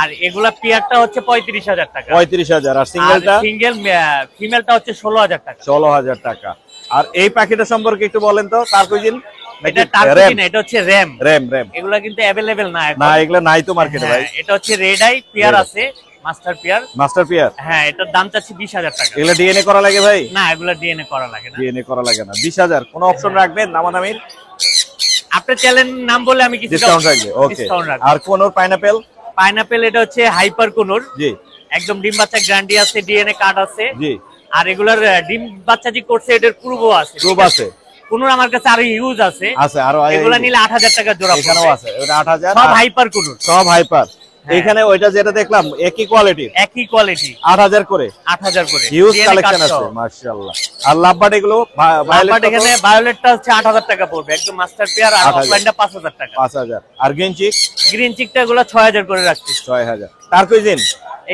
আর এগুলা পেয়ারটা হচ্ছে 35,000 টাকা। 35,000। আর আর সিঙ্গেলটা? সিঙ্গেল ফিমেলটা হচ্ছে 16,000 টাকা। 16,000 টাকা। আর এই পাখিটা সম্পর্কে একটু বলেন তো, টার্কুইজিন? এটা টার্কুইজি না, এটা হচ্ছে র্যাম। র্যাম? র্যাম এগুলা কিন্তু অ্যাভেলেবেল না এখন। না, এগুলো নাই তো মার্কেটে ভাই। হ্যাঁ, এটা হচ্ছে red eye pair Red eye। আছে, মাস্টার পেয়ার। Master pair? হ্যাঁ এটার দাম চাচ্ছি 20,000 টাকা। এগুলো ডিএনএ করা লাগে ভাই? না এগুলা ডিএনএ করা লাগে না। ডিএনএ করা লাগে না। 20,000। কোনো অপশন রাখবেন নামানামির? আপনার চ্যানেল নাম বলে আমি কিছু ডিসকাউন্ট রাখবে, ওকে। ডিসকাউন্ট রাখবো। আর কোন পাইনাপেল? পাইনাপেল এটা হচ্ছে হাইপার কোনুর, জি একদম ডিম বাচ্চা গ্যারান্টি আছে, ডিএনএ কার্ড আছে। জি। আর এগুলার ডিম বাচ্চা যে করছে এটার পূর্বও আছে, প্রুফ আছে? কোনুর আমার কাছে আরো ইউজ আছে। আছে আরো? এগুলা নিলে 8,000 টাকা জোড়া এখানেও পড়বে। আছে, ওটা 8,000। সব হাইপার কোনুর। সব হাইপার? এখানে ওইটা যেটা দেখলাম একই কোয়ালিটির, একই কোয়ালিটি, 8000 করে, 8000 করে হিউজ DNA কালেকশন কাজ আছে সহ। মাশাআল্লাহ। আর লাভবার্ড এগুলো বাট এখানে ভায়োলেটটা হচ্ছে 8000 টাকা পড়বে, একদম মাস্টার পেয়ার, আর 8000 অফলাইনটা 5000 টাকা। 5000। আর গ্রিন চিক গ্রিন চিকটা এগুলো 6000 করে রাখছি। 6000। টার্কুইজিন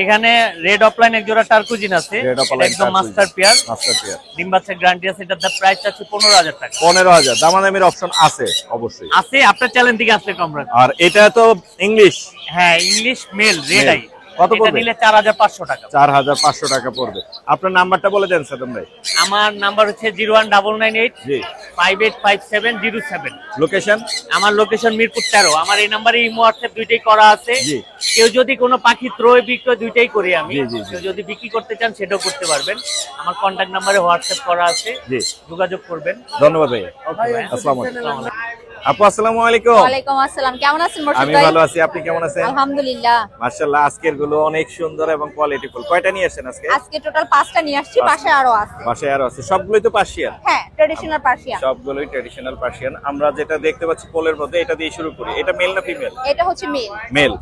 এখানে রেড অফলাইন এক জোড়া টার্কুজিন আছে, রেড এটা অফলাইন একদম মাস্টার পেয়ার, মাস্টার পেয়ার ডিম বাচ্চা গ্যারান্টি আছে। এটার প্রাইস আছে 15000 টাকা। 15000। দামাদামির অপশন আছে অবশ্যই। আছে, আপনার চ্যালেঞ্জ থেকে আসলে কম রাখি। আর এটা তো ইংলিশ, হ্যাঁ, ইংলিশ মেল রেড আই। কত এটা পড়বে? নিলে 4500 টাকা। 4500 টাকা পড়বে। আপনার নাম্বারটা বলে দেন স্যার ভাই। আমার নাম্বার হচ্ছে 01998 জি। 585707। লোকেশন? আমার লোকেশন মিরপুর 13। আমার এই নাম্বারে ইমো হোয়াটসঅ্যাপ দুইটাই করা আছে। জি। কেউ যদি কোনো পাখি ক্রয় বিক্রয় দুইটাই করি আমি, জি, জি, জি। কেউ যদি বিক্রি করতে চান সেটাও করতে পারবেন। আমার কন্টাক্ট নাম্বারে হোয়াটসঅ্যাপ করা আছে, জি। যোগাযোগ করবেন। ধন্যবাদ ভাই। ওকে ভাই, আসসালামু আলাইকুম। আসসালামু আলাইকুম। আপু আসসালামু আলাইকুম। ওয়ালাইকুম আসসালাম, কেমন আছেন মোর্শেদ আমি ভাই? ভালো আছি, আপনি কেমন আছেন? আলহামদুলিল্লাহ। মাশাআল্লাহ, আজকের গুলো অনেক সুন্দর এবং কোয়ালিটিফুল। কয়টা নিয়ে আসেন আজকে? আজকে টোটাল 5টা নিয়ে আসছি, পাশে আরো আছে। বাসায় আরো আছে, সবগুলোই তো পার্সিয়ান? হ্যাঁ, ট্র্যাডিশনাল পার্সিয়ান। সবগুলোই ট্র্যাডিশনাল পার্সিয়ান। আমরা যেটা দেখতে পাচ্ছি পোলের মধ্যে, এটা দিয়ে শুরু করি। এটা মেল না ফিমেল? এটা হচ্ছে মেল। মেল।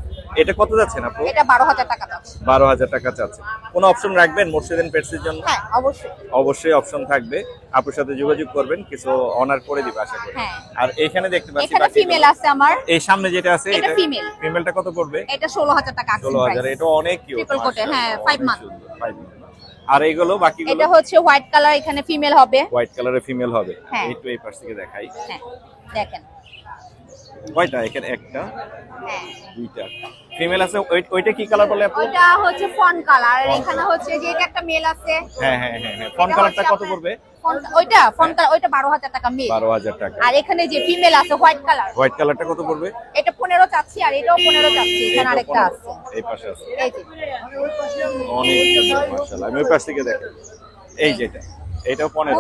এটা কত যাচ্ছেন আপু? এটা 12000 টাকা যাচ্ছে। 12000 টাকা চাচ্ছে। কোনো অপশন রাখবেন মোর্শেদ এন্ড পেটস এর জন্য? হ্যাঁ, অবশ্যই। অবশ্যই অপশন থাকবে, আপুর সাথে যোগাযোগ করবেন, কিছু অনার করে দিবে আশা করি। হ্যাঁ। আর এখানে দেখতে পাচ্ছি এখানে বাকিগুলো। ফিমেল আছে আমার। এই সামনে যেটা আছে এটা female। ফিমেলটা কত পড়বে? এটা 16000 টাকা আছে। 16000। এটা অনেক কিউট। ট্রিপল কোটে, হ্যাঁ, 5 মান্থ। আর এইগুলো বাকিগুলো? এটা হচ্ছে হোয়াইট কালার, এখানে ফিমেল হবে। হোয়াইট কালারের ফিমেল হবে। হ্যাঁ। একটু এই পাশ থেকে দেখাই। হ্যাঁ, দেখেন। কয়টা? এখানে একটা, হ্যাঁ, দুইটা ফিমেল আছে। ওইটা কি কালার বলে আপু? ওইটা হচ্ছে ফন কালার, আর এখানে হচ্ছে যে এটা একটা মেল আছে। হ্যাঁ হ্যাঁ হ্যাঁ হ্যাঁ। ফন এটা কালারটা হচ্ছে কত আপনার- পড়বে? ওইটা ফন কালার, ওইটা 12000 টাকা মেল। 12000 টাকা। আর এখানে যে ফিমেল আছে হোয়াইট কালার, হোয়াইট কালারটা কত পড়বে? এটা 15 চাচ্ছি, আর এটাও 15 চাচ্ছি। এখানে এইটা আরেকটা 15, আছে, এই পাশে আছে। এই যে। অনেক সুন্দর মাশাআল্লাহ। আমি ওই পাশ থেকে দেখি। এই যেটা, এইটাও 15,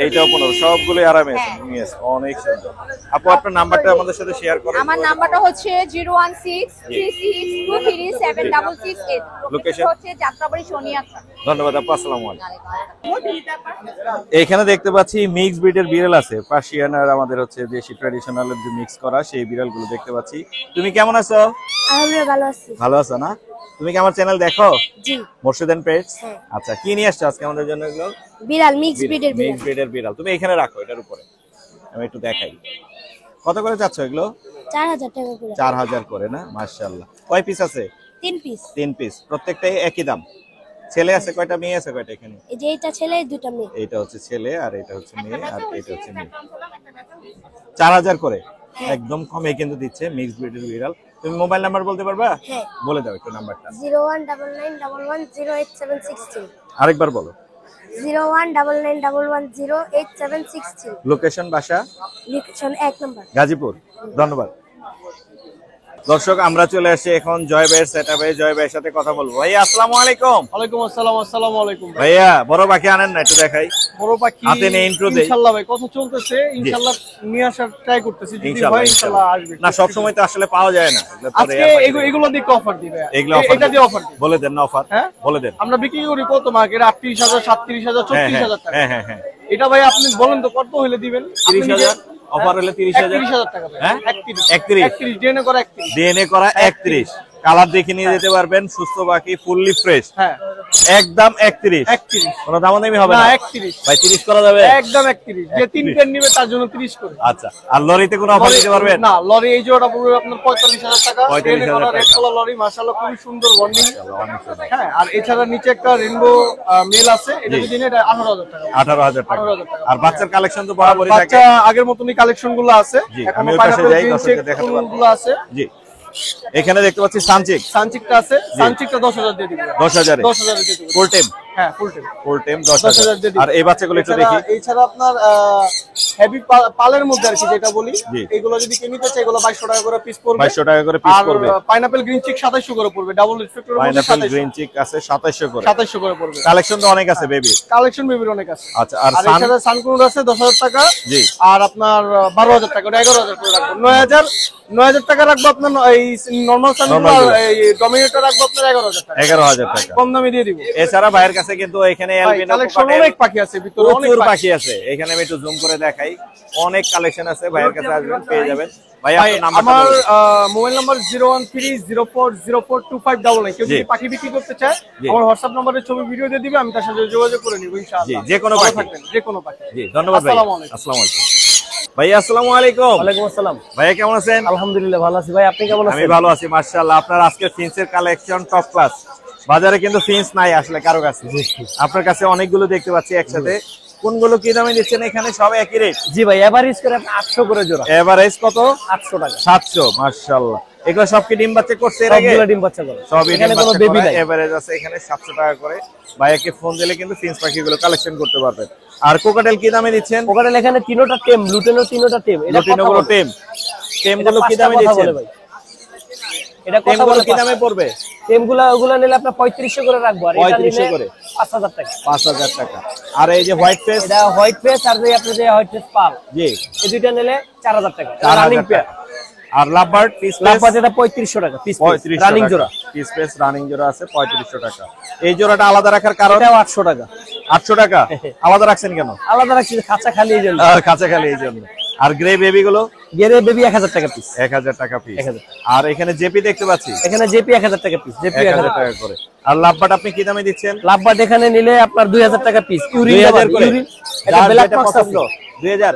এইটাও 15, সবগুলো আরামে আছে। হ্যাঁ। নিয়ে আছে, অনেক সুন্দর। আপু আপনার নাম্বারটা আমাদের সাথে শেয়ার করেন। আমার নাম্বারটা হচ্ছে 01636237668। Location? লোকেশন হচ্ছে যাত্রাবাড়ি সোনিয়াকা। ধন্যবাদ আপু, আসসালামু আলাইকুম। এখানে দেখতে পাচ্ছি মিক্স ব্রিডের বিড়াল আছে, পার্সিয়ান আর আমাদের হচ্ছে দেশি ট্র্যাডিশনাল যে মিক্স করা সেই বিড়ালগুলো দেখতে পাচ্ছি। তুমি কেমন আছো? আলহামদুলিল্লাহ, ভালো আছি। ভালো আছো না? তুমি কি আমার চ্যানেল দেখো? জি। Morshed and pets? হ্যাঁ। আচ্ছা, কি নিয়ে আসছো আজকে আমাদের জন্য এগুলো? বিড়াল, মিক্স ব্রিডের বিড়াল। মিক্স ব্রিডের বিড়াল। তুমি এখানে রাখো, এটার উপরে আমি একটু দেখাই। কত করে চাচ্ছ এগুলো? 4000 টাকা করে। 4000 করে না? মাশাআল্লাহ। কয় পিস আছে? 3 পিস। 3 পিস। প্রত্যেকটাই একই দাম। ছেলে আছে কয়টা, মেয়ে আছে কয়টা এখানে? এই যে এটা ছেলে, দুটো মেয়ে। এইটা হচ্ছে ছেলে আর এটা হচ্ছে মেয়ে, আর এটা হচ্ছে মেয়ে। 4000 করে একদম কমে কিন্তু দিচ্ছে মিক্স ব্রিডের বিড়াল। তুমি মোবাইল নাম্বার বলতে পারবা? হ্যাঁ। বলে দাও একটু নাম্বারটা। 0199110876। আরেকবার বলো। 0199110876। লোকেশন বাসা? লোকেশন 1 নম্বর। গাজীপুর। ধন্যবাদ। দর্শক, আমরা চলে আসছি এখন জয় ভাইয়ের সেটআপে। জয় ভাইয়ের সাথে কথা বলবো। ভাই আসসালামু আলাইকুম। ওয়ালাইকুম আসসালাম। আসসালামু আলাইকুম ভাই। ভাইয়া বড় পাখি আনেন না, একটু দেখাই। বড় পাখি হাতে নিয়ে intro দেই। ইনশাআল্লাহ ভাই, কথা চলতেছে, ইনশাআল্লাহ নিয়ে আসার ট্রাই করতেছি। যদি হয় ইনশাআল্লাহ আসবে। না, সব সময় তো আসলে পাওয়া যায় না। এগুলো তো আজকে rare পাখি। এগুলো দিয়ে অফার দিবে। এগুলো offer এটা দিয়ে অফার দিবে। বলে দেন না অফার। হ্যাঁ? বলে দেন। আমরা বিক্রি করি কত মার্কেটে 38000, 37000, 34000 টাকা। হ্যাঁ হ্যাঁ হ্যাঁ। এটা ভাই আপনি বলেন তো কত হইলে দিবেন? 30000 অফার হলে 30000। 31000 টাকা ভাই। হ্যাঁ? 31 ডিএনএ করা 31। ডিএনএ করা 31। কালার দেখে নিয়ে যেতে পারবেন। সুস্থ পাখি, ফুললি ফ্রেশ। হ্যাঁ, একদম 31। 31। কোনো দামাদামি হবে না, না? 31 ভাই 30 করা যাবে? একদম 31। যে 3 পেন নিবে তার জন্য 30 করে। আচ্ছা, আর লরিতে কোনো অফার দিতে পারবেন? না, লরি এই জোড়াটা পড়বে আপনার 45000 টাকা। 45,000 ডিএনএ করা টাকা। রেড কালার লরি, মাশাআল্লাহ খুবই সুন্দর বন্ডিং। অনেক সুন্দর। হ্যাঁ, আর এছাড়া নিচে একটা রেইনবো মেল আছে, এটা জি। যদি নেন এটা 18000 টাকা। 18000 টাকা। 18,000 টাকা। আর বাচ্চার কালেকশন তো বরাবরই থাকে। বাচ্চা আগের মতনই কালেকশন গুলো আছে। জি, এখনো আমি ওই পাশে pineapple যাই, green দর্শকদের check দেখাতে পারবো। গুলো আছে। জি, এখানে দেখতে পাচ্ছি সানচিক। সানচিকটা আছে, সানচিকটা 10000 দিয়ে দিবেন। 10000 এ 10000 দিয়ে দিবেন। Full time? হ্যাঁ, ফুল টাইম। Full time 10000 10000। দিয়ে দিবেন। আর এই বাচ্চাগুলো একটু দেখি। এছাড়া আপনার হেভি পালের মধ্যে আর কি যেটা বলি, জি। এগুলো যদি কেউ নিতে চায় এগুলো 2200 টাকা করে পিস পড়বে। 2200 টাকা করে পিস আর পড়বে। পাইনাপল গ্রিন চিক 2700 করে পড়বে। ডাবল রিফ্লেক্টরের মধ্যে পাইনাপল গ্রিন চিক আছে 2700 করে। 2700 করে পড়বে। কালেকশন তো অনেক আছে বেবি। কালেকশন বেবির অনেক আছে। আচ্ছা, আর আর সান? এছাড়া সানকুনুর আছে 10000 টাকা। জি। আর আপনার 12000 টাকা, 11000 করে রাখবো। 9000 টাকা রাখবো আপনার এই নরমাল সানকুনুর, Normal আর এই ডমিনেটর রাখবো আপনার 11000 টাকা। 11000 টাকা। কম দামে দিয়ে দিব। এছাড়া ভাইয়ের কাছে কিন্তু এখানে অ্যালবিনো কালেকশন অনেক পাখি আছে ভিতরে, অনেক প্রচুর পাখি। পাখি আছে। এখানে আমি একটু জুম করে দেখাই। অনেক কালেকশন আছে, ভাইয়ের কাছে আসবেন পেয়ে যাবেন। ভাই ভাই আপনার নাম্বারটা আমার বলুন। Mobile number 01304042599। কেউ জি। যদি পাখি বিক্রি করতে চায় জি। আমার হোয়াটসঅ্যাপ নম্বরে ছবি ভিডিও দিয়ে দিবে, আমি তার সাথে যোগাযোগ করে নিব জি, ইনশাআল্লাহ। যে কোনো ভালো পাখি। থাকবেন, যে কোনো পাখি। জি ধন্যবাদ ভাই। আসসালামু আলাইকুম। আসসালামু আলাইকুম ভাইয়া, আসসালামু আলাইকুম। ওয়ালাইকুম আসসালাম। ভাইয়া কেমন আছেন? আলহামদুলিল্লাহ ভালো আছি ভাই, আপনি কেমন আমি আছেন? ভালো আছি মাশাআল্লাহ। আপনার আজকে ফিন্সের কালেকশন টপ ক্লাস। বাজারে কিন্তু ফিন্স নাই আসলে কারো কাছে, আপনার কাছে অনেকগুলো দেখতে পাচ্ছি একসাথে। কোনগুলো কি দামে দিচ্ছেন এখানে? সব একই রেট? জি ভাই, এভারেজ করে আপনি 800 করে জোড়া। এভারেজ কত? 800 টাকা। 700। মাশাআল্লাহ, এগুলো সব কি ডিম বাচ্চা করছে এর আগে? সবগুলো ডিম বাচ্চা করে। সবই এখানে ডিম কোনো বাচ্চা বেবি করা। নাই। এভারেজ আছে এখানে 700 টাকা করে। ভাইয়াকে ফোন দিলে কিন্তু ফিন্স পাখিগুলো কালেকশন করতে পারবেন। আর কোকাটেল কি দামে দিচ্ছেন? ওখানে এখানে তিনোটা টেম, লুটেনো তিনোটা টেম। এটা কথা লুটিনোগুলো বলে। টেম, টেমগুলো কি এটা দামে কথা দিচ্ছেন? বলে ভাই। এটা কথা টেমগুলো বলে কি দামে পড়বে? টেমগুলো ওগুলো নিলে আপনার 3500 করে রাখবো, আর এটা 3500 নিলে করে। 5000 টাকা। 5000 টাকা। আর এই যে হোয়াইট ফেস? এটা হোয়াইট ফেস আর যে আপনি যে হোয়াইট ফেস পাল, জি এই দুইটা নিলে 4000 টাকা। 4000 রানিং টাকা। পেয়ার। আর লাভবার্ড পিস লাভবাজ এটা 3500 টাকা পিস, 3500 রানিং জোড়া। পিস পেস রানিং জোড়া আছে 3500 টাকা। এই জোড়াটা আলাদা রাখার কারণ? এটাও 800 টাকা। 800 টাকা আলাদা রাখছেন কেন? আলাদা রাখছি, খাঁচা খালি এই জন্য। কাছাকাছি এই জন্য। আর গ্রে বেবি গুলো? গেরে বেবি 1000 টাকা পিস। 1000 টাকা পিস। 1000 আর এখানে জেপি দেখতে পাচ্ছি এখানে জেপি 1000 টাকা পিস, জেপি 1000 1000 টাকা। টাকা করে। আর লাভবার্ড আপনি কি দামে দিচ্ছেন? লাভবাট এখানে নিলে আপনার 2000 টাকা পিস। 2000 করে। এটা যার ব্ল্যাক যেটা মাস্ক পছন্দ 2000।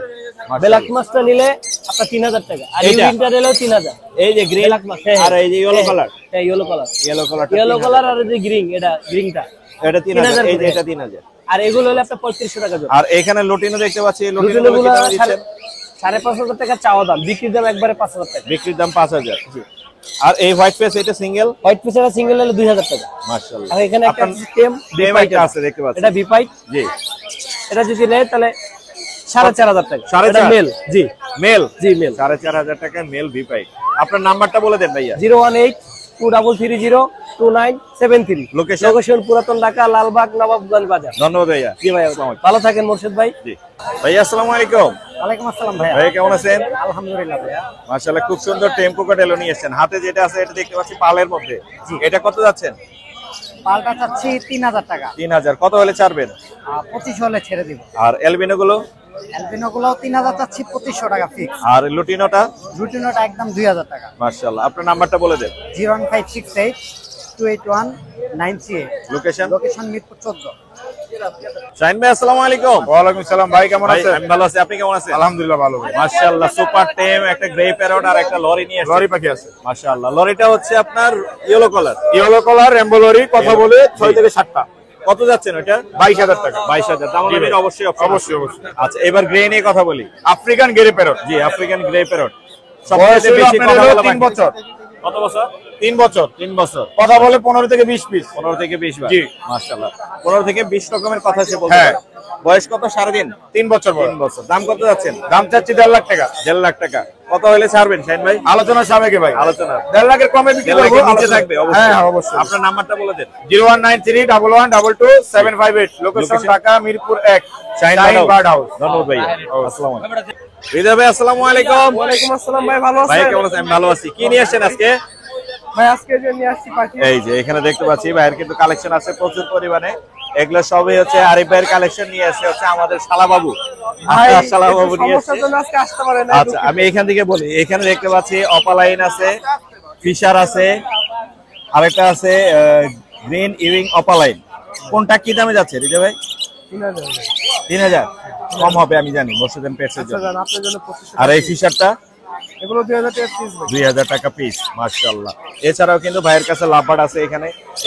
ব্ল্যাক মাস্কটা নিলে আপনার 3000 টাকা, আর এইটা? ইউরিনটা নিলেও 3000। এই যে গ্রিন ব্ল্যাক মাস্ক আর এই যে ইয়েলো কালার? হ্যাঁ yellow colour. Yellow colour yellow colour আর এই যে গ্রিন, এটা গ্রিনটা। এটা 3000। এই যে করে। এটা 3000। আর এগুলো হলে আপনার 3500 টাকা জোড়া। আর এখানে লুটিনো দেখতে পাচ্ছি, লুটিনো কি লুটিনোগুলো দামে দিচ্ছেন? 5500 টাকা চাওয়া দাম, বিক্রির দাম একবারে 5000 টাকা। বিক্রির দাম 5000। আর এই হোয়াইট ফেস এটা সিঙ্গেল? হোয়াইট পিসের সিঙ্গেল হলে 2000 টাকা। মাশাআল্লাহ। আর এখানে একটা আপনার সিস্টেম ডেম একটা আছে দেখতে পাচ্ছি। এটা বিপাইট। জি এটা যদি নেয় তাহলে 4500 টাকা। 4500? এটা মেল। জি মেল? জি মেল। 4500 টাকা মেল ভিপাই। আপনার নাম্বারটা বলে দেন ভাইয়া। 018-2330-2973। লোকেশন? লোকেশন পুরাতন ঢাকা, লালবাগ, নবাবগঞ্জ বাজার। ধন্যবাদ ভাইয়া। জি ভাই, ভালো থাকেন মোর্শেদ ভাই। জি ভাইয়া, আসসালামু আলাইকুম। ওয়ালাইকুম আসসালাম ভাইয়া। ভাইয়া কেমন আছেন? আলহামদুলিল্লাহ ভাইয়া। মাশাআল্লাহ, খুব সুন্দর টেম্পো কাটেলো নিয়ে এসেছেন। হাতে যেটা আছে এটা দেখতে পাচ্ছি পালের মধ্যে। এটা কত যাচ্ছেন? পালটা চাচ্ছি 3000 টাকা। 3000। কত হলে ছাড়বেন? 25 হলে ছেড়ে দিব। আর এলবিনো গুলো? অ্যালবিনো গুলো 3000 চাচ্ছি, 2500 টাকা ফিক্স। আর লুটিনোটা? রুটিনোটা একদম 2000 টাকা। মাশাআল্লাহ, আপনার নাম্বারটা বলে দেন। 01568-281-938। লোকেশন? লোকেশন মিরপুর 14। শাহিন ভাই আসসালামু আলাইকুম। ওয়ালাইকুম সালাম ভাই, কেমন ভাই আছেন? আমি ভালো আছি, আপনি কেমন আছেন? আলহামদুলিল্লাহ ভালো ভাই। মাশাআল্লাহ, সুপার টেম একটা গ্রে প্যারট আর একটা লরি নিয়ে এসেছেন। লরি পাখি আছে, মাশাআল্লাহ, লরিটা হচ্ছে আপনার yellow colour. Yellow colour rainbow lory. কথা বলে 6 থেকে 7টা। কত যাচ্ছেন ওটা? 22000 টাকা। 22000। দাম জি ভাই। অনুযায়ী অবশ্যই option আছে। অবশ্যই অবশ্যই। আচ্ছা, এবার গ্রে নিয়ে কথা বলি। African grey parrot. জি, আফ্রিকান গ্রে প্যারট। বয়স সবচেয়ে হলো বেশি আপনার কথা হলো বলা 3 বাকি। বছর। কত বছর? 3 বছর। 3 বছর। কথা বলে 15 থেকে 20 পিস। 15 থেকে 20 বার। জি। মাশাআল্লাহ, 15 থেকে 20 রকমের কথা সে বলতে হ্যাঁ। পারে। বয়স কত? 3.5? 3 বছর বয়স। 3 বছর। দাম কত যাচ্ছেন? দাম চাচ্ছি 1.5 লাখ টাকা। 1.5 লাখ টাকা। কত হলে ছাড়বেন শাহিন ভাই? আলোচনা সাবেকে ভাই। আলোচনা 1.5 লাখের কমে বিক্রি 1.5 করব। লাখের নিচে থাকবে অবশ্যই। হ্যাঁ হ্যাঁ অবশ্যই। আপনার নাম্বারটা বলে দেন। 01931122758। Location location? Dhaka Mirpur 1, Shahin bird house. ধন্যবাদ ভাইয়া। আসসালামু আলাইকুম। হৃদয় ভাই আসসালামু আলাইকুম। ওয়ালাইকুম আসসালাম ভাই, ভালো ভাই আছেন? কেমন আছেন? আমি ভালো আছি। কি নিয়ে আসছেন আজকে? ভাই আজকে যে নিয়ে আসছি পাখি। এই যে এখানে দেখতে পাচ্ছি ভাইয়ের কিন্তু কালেকশন আছে প্রচুর পরিমাণে। এগুলো সবই হচ্ছে আরিফ ভাইয়ের কালেকশন নিয়ে আসছে হচ্ছে আমাদের শালাবাবু। ভাই শালাবাবু নিয়ে আসছে। সমস্যার জন্য আজকে আসতে পারেন না। আচ্ছা, আমি এখান থেকে বলি। এখানে দেখতে পাচ্ছি অপালাইন আছে, ফিশার আছে, আরেকটা আছে গ্রিন ইউইং অপালাইন। কোনটা কি দামে যাচ্ছে হৃদয় ভাই? 3000। কম হবে আমি জানি, মোর্শেদ পেটসের জন্য। আপনার জন্য 2500। আর এই ফিশারটা? এগুলো 2000 টাকা পিস ভাই। 2000 টাকা পিস। মাশাআল্লাহ। এছাড়াও কিন্তু ভাইয়ের কাছে লাভবার্ড আছে।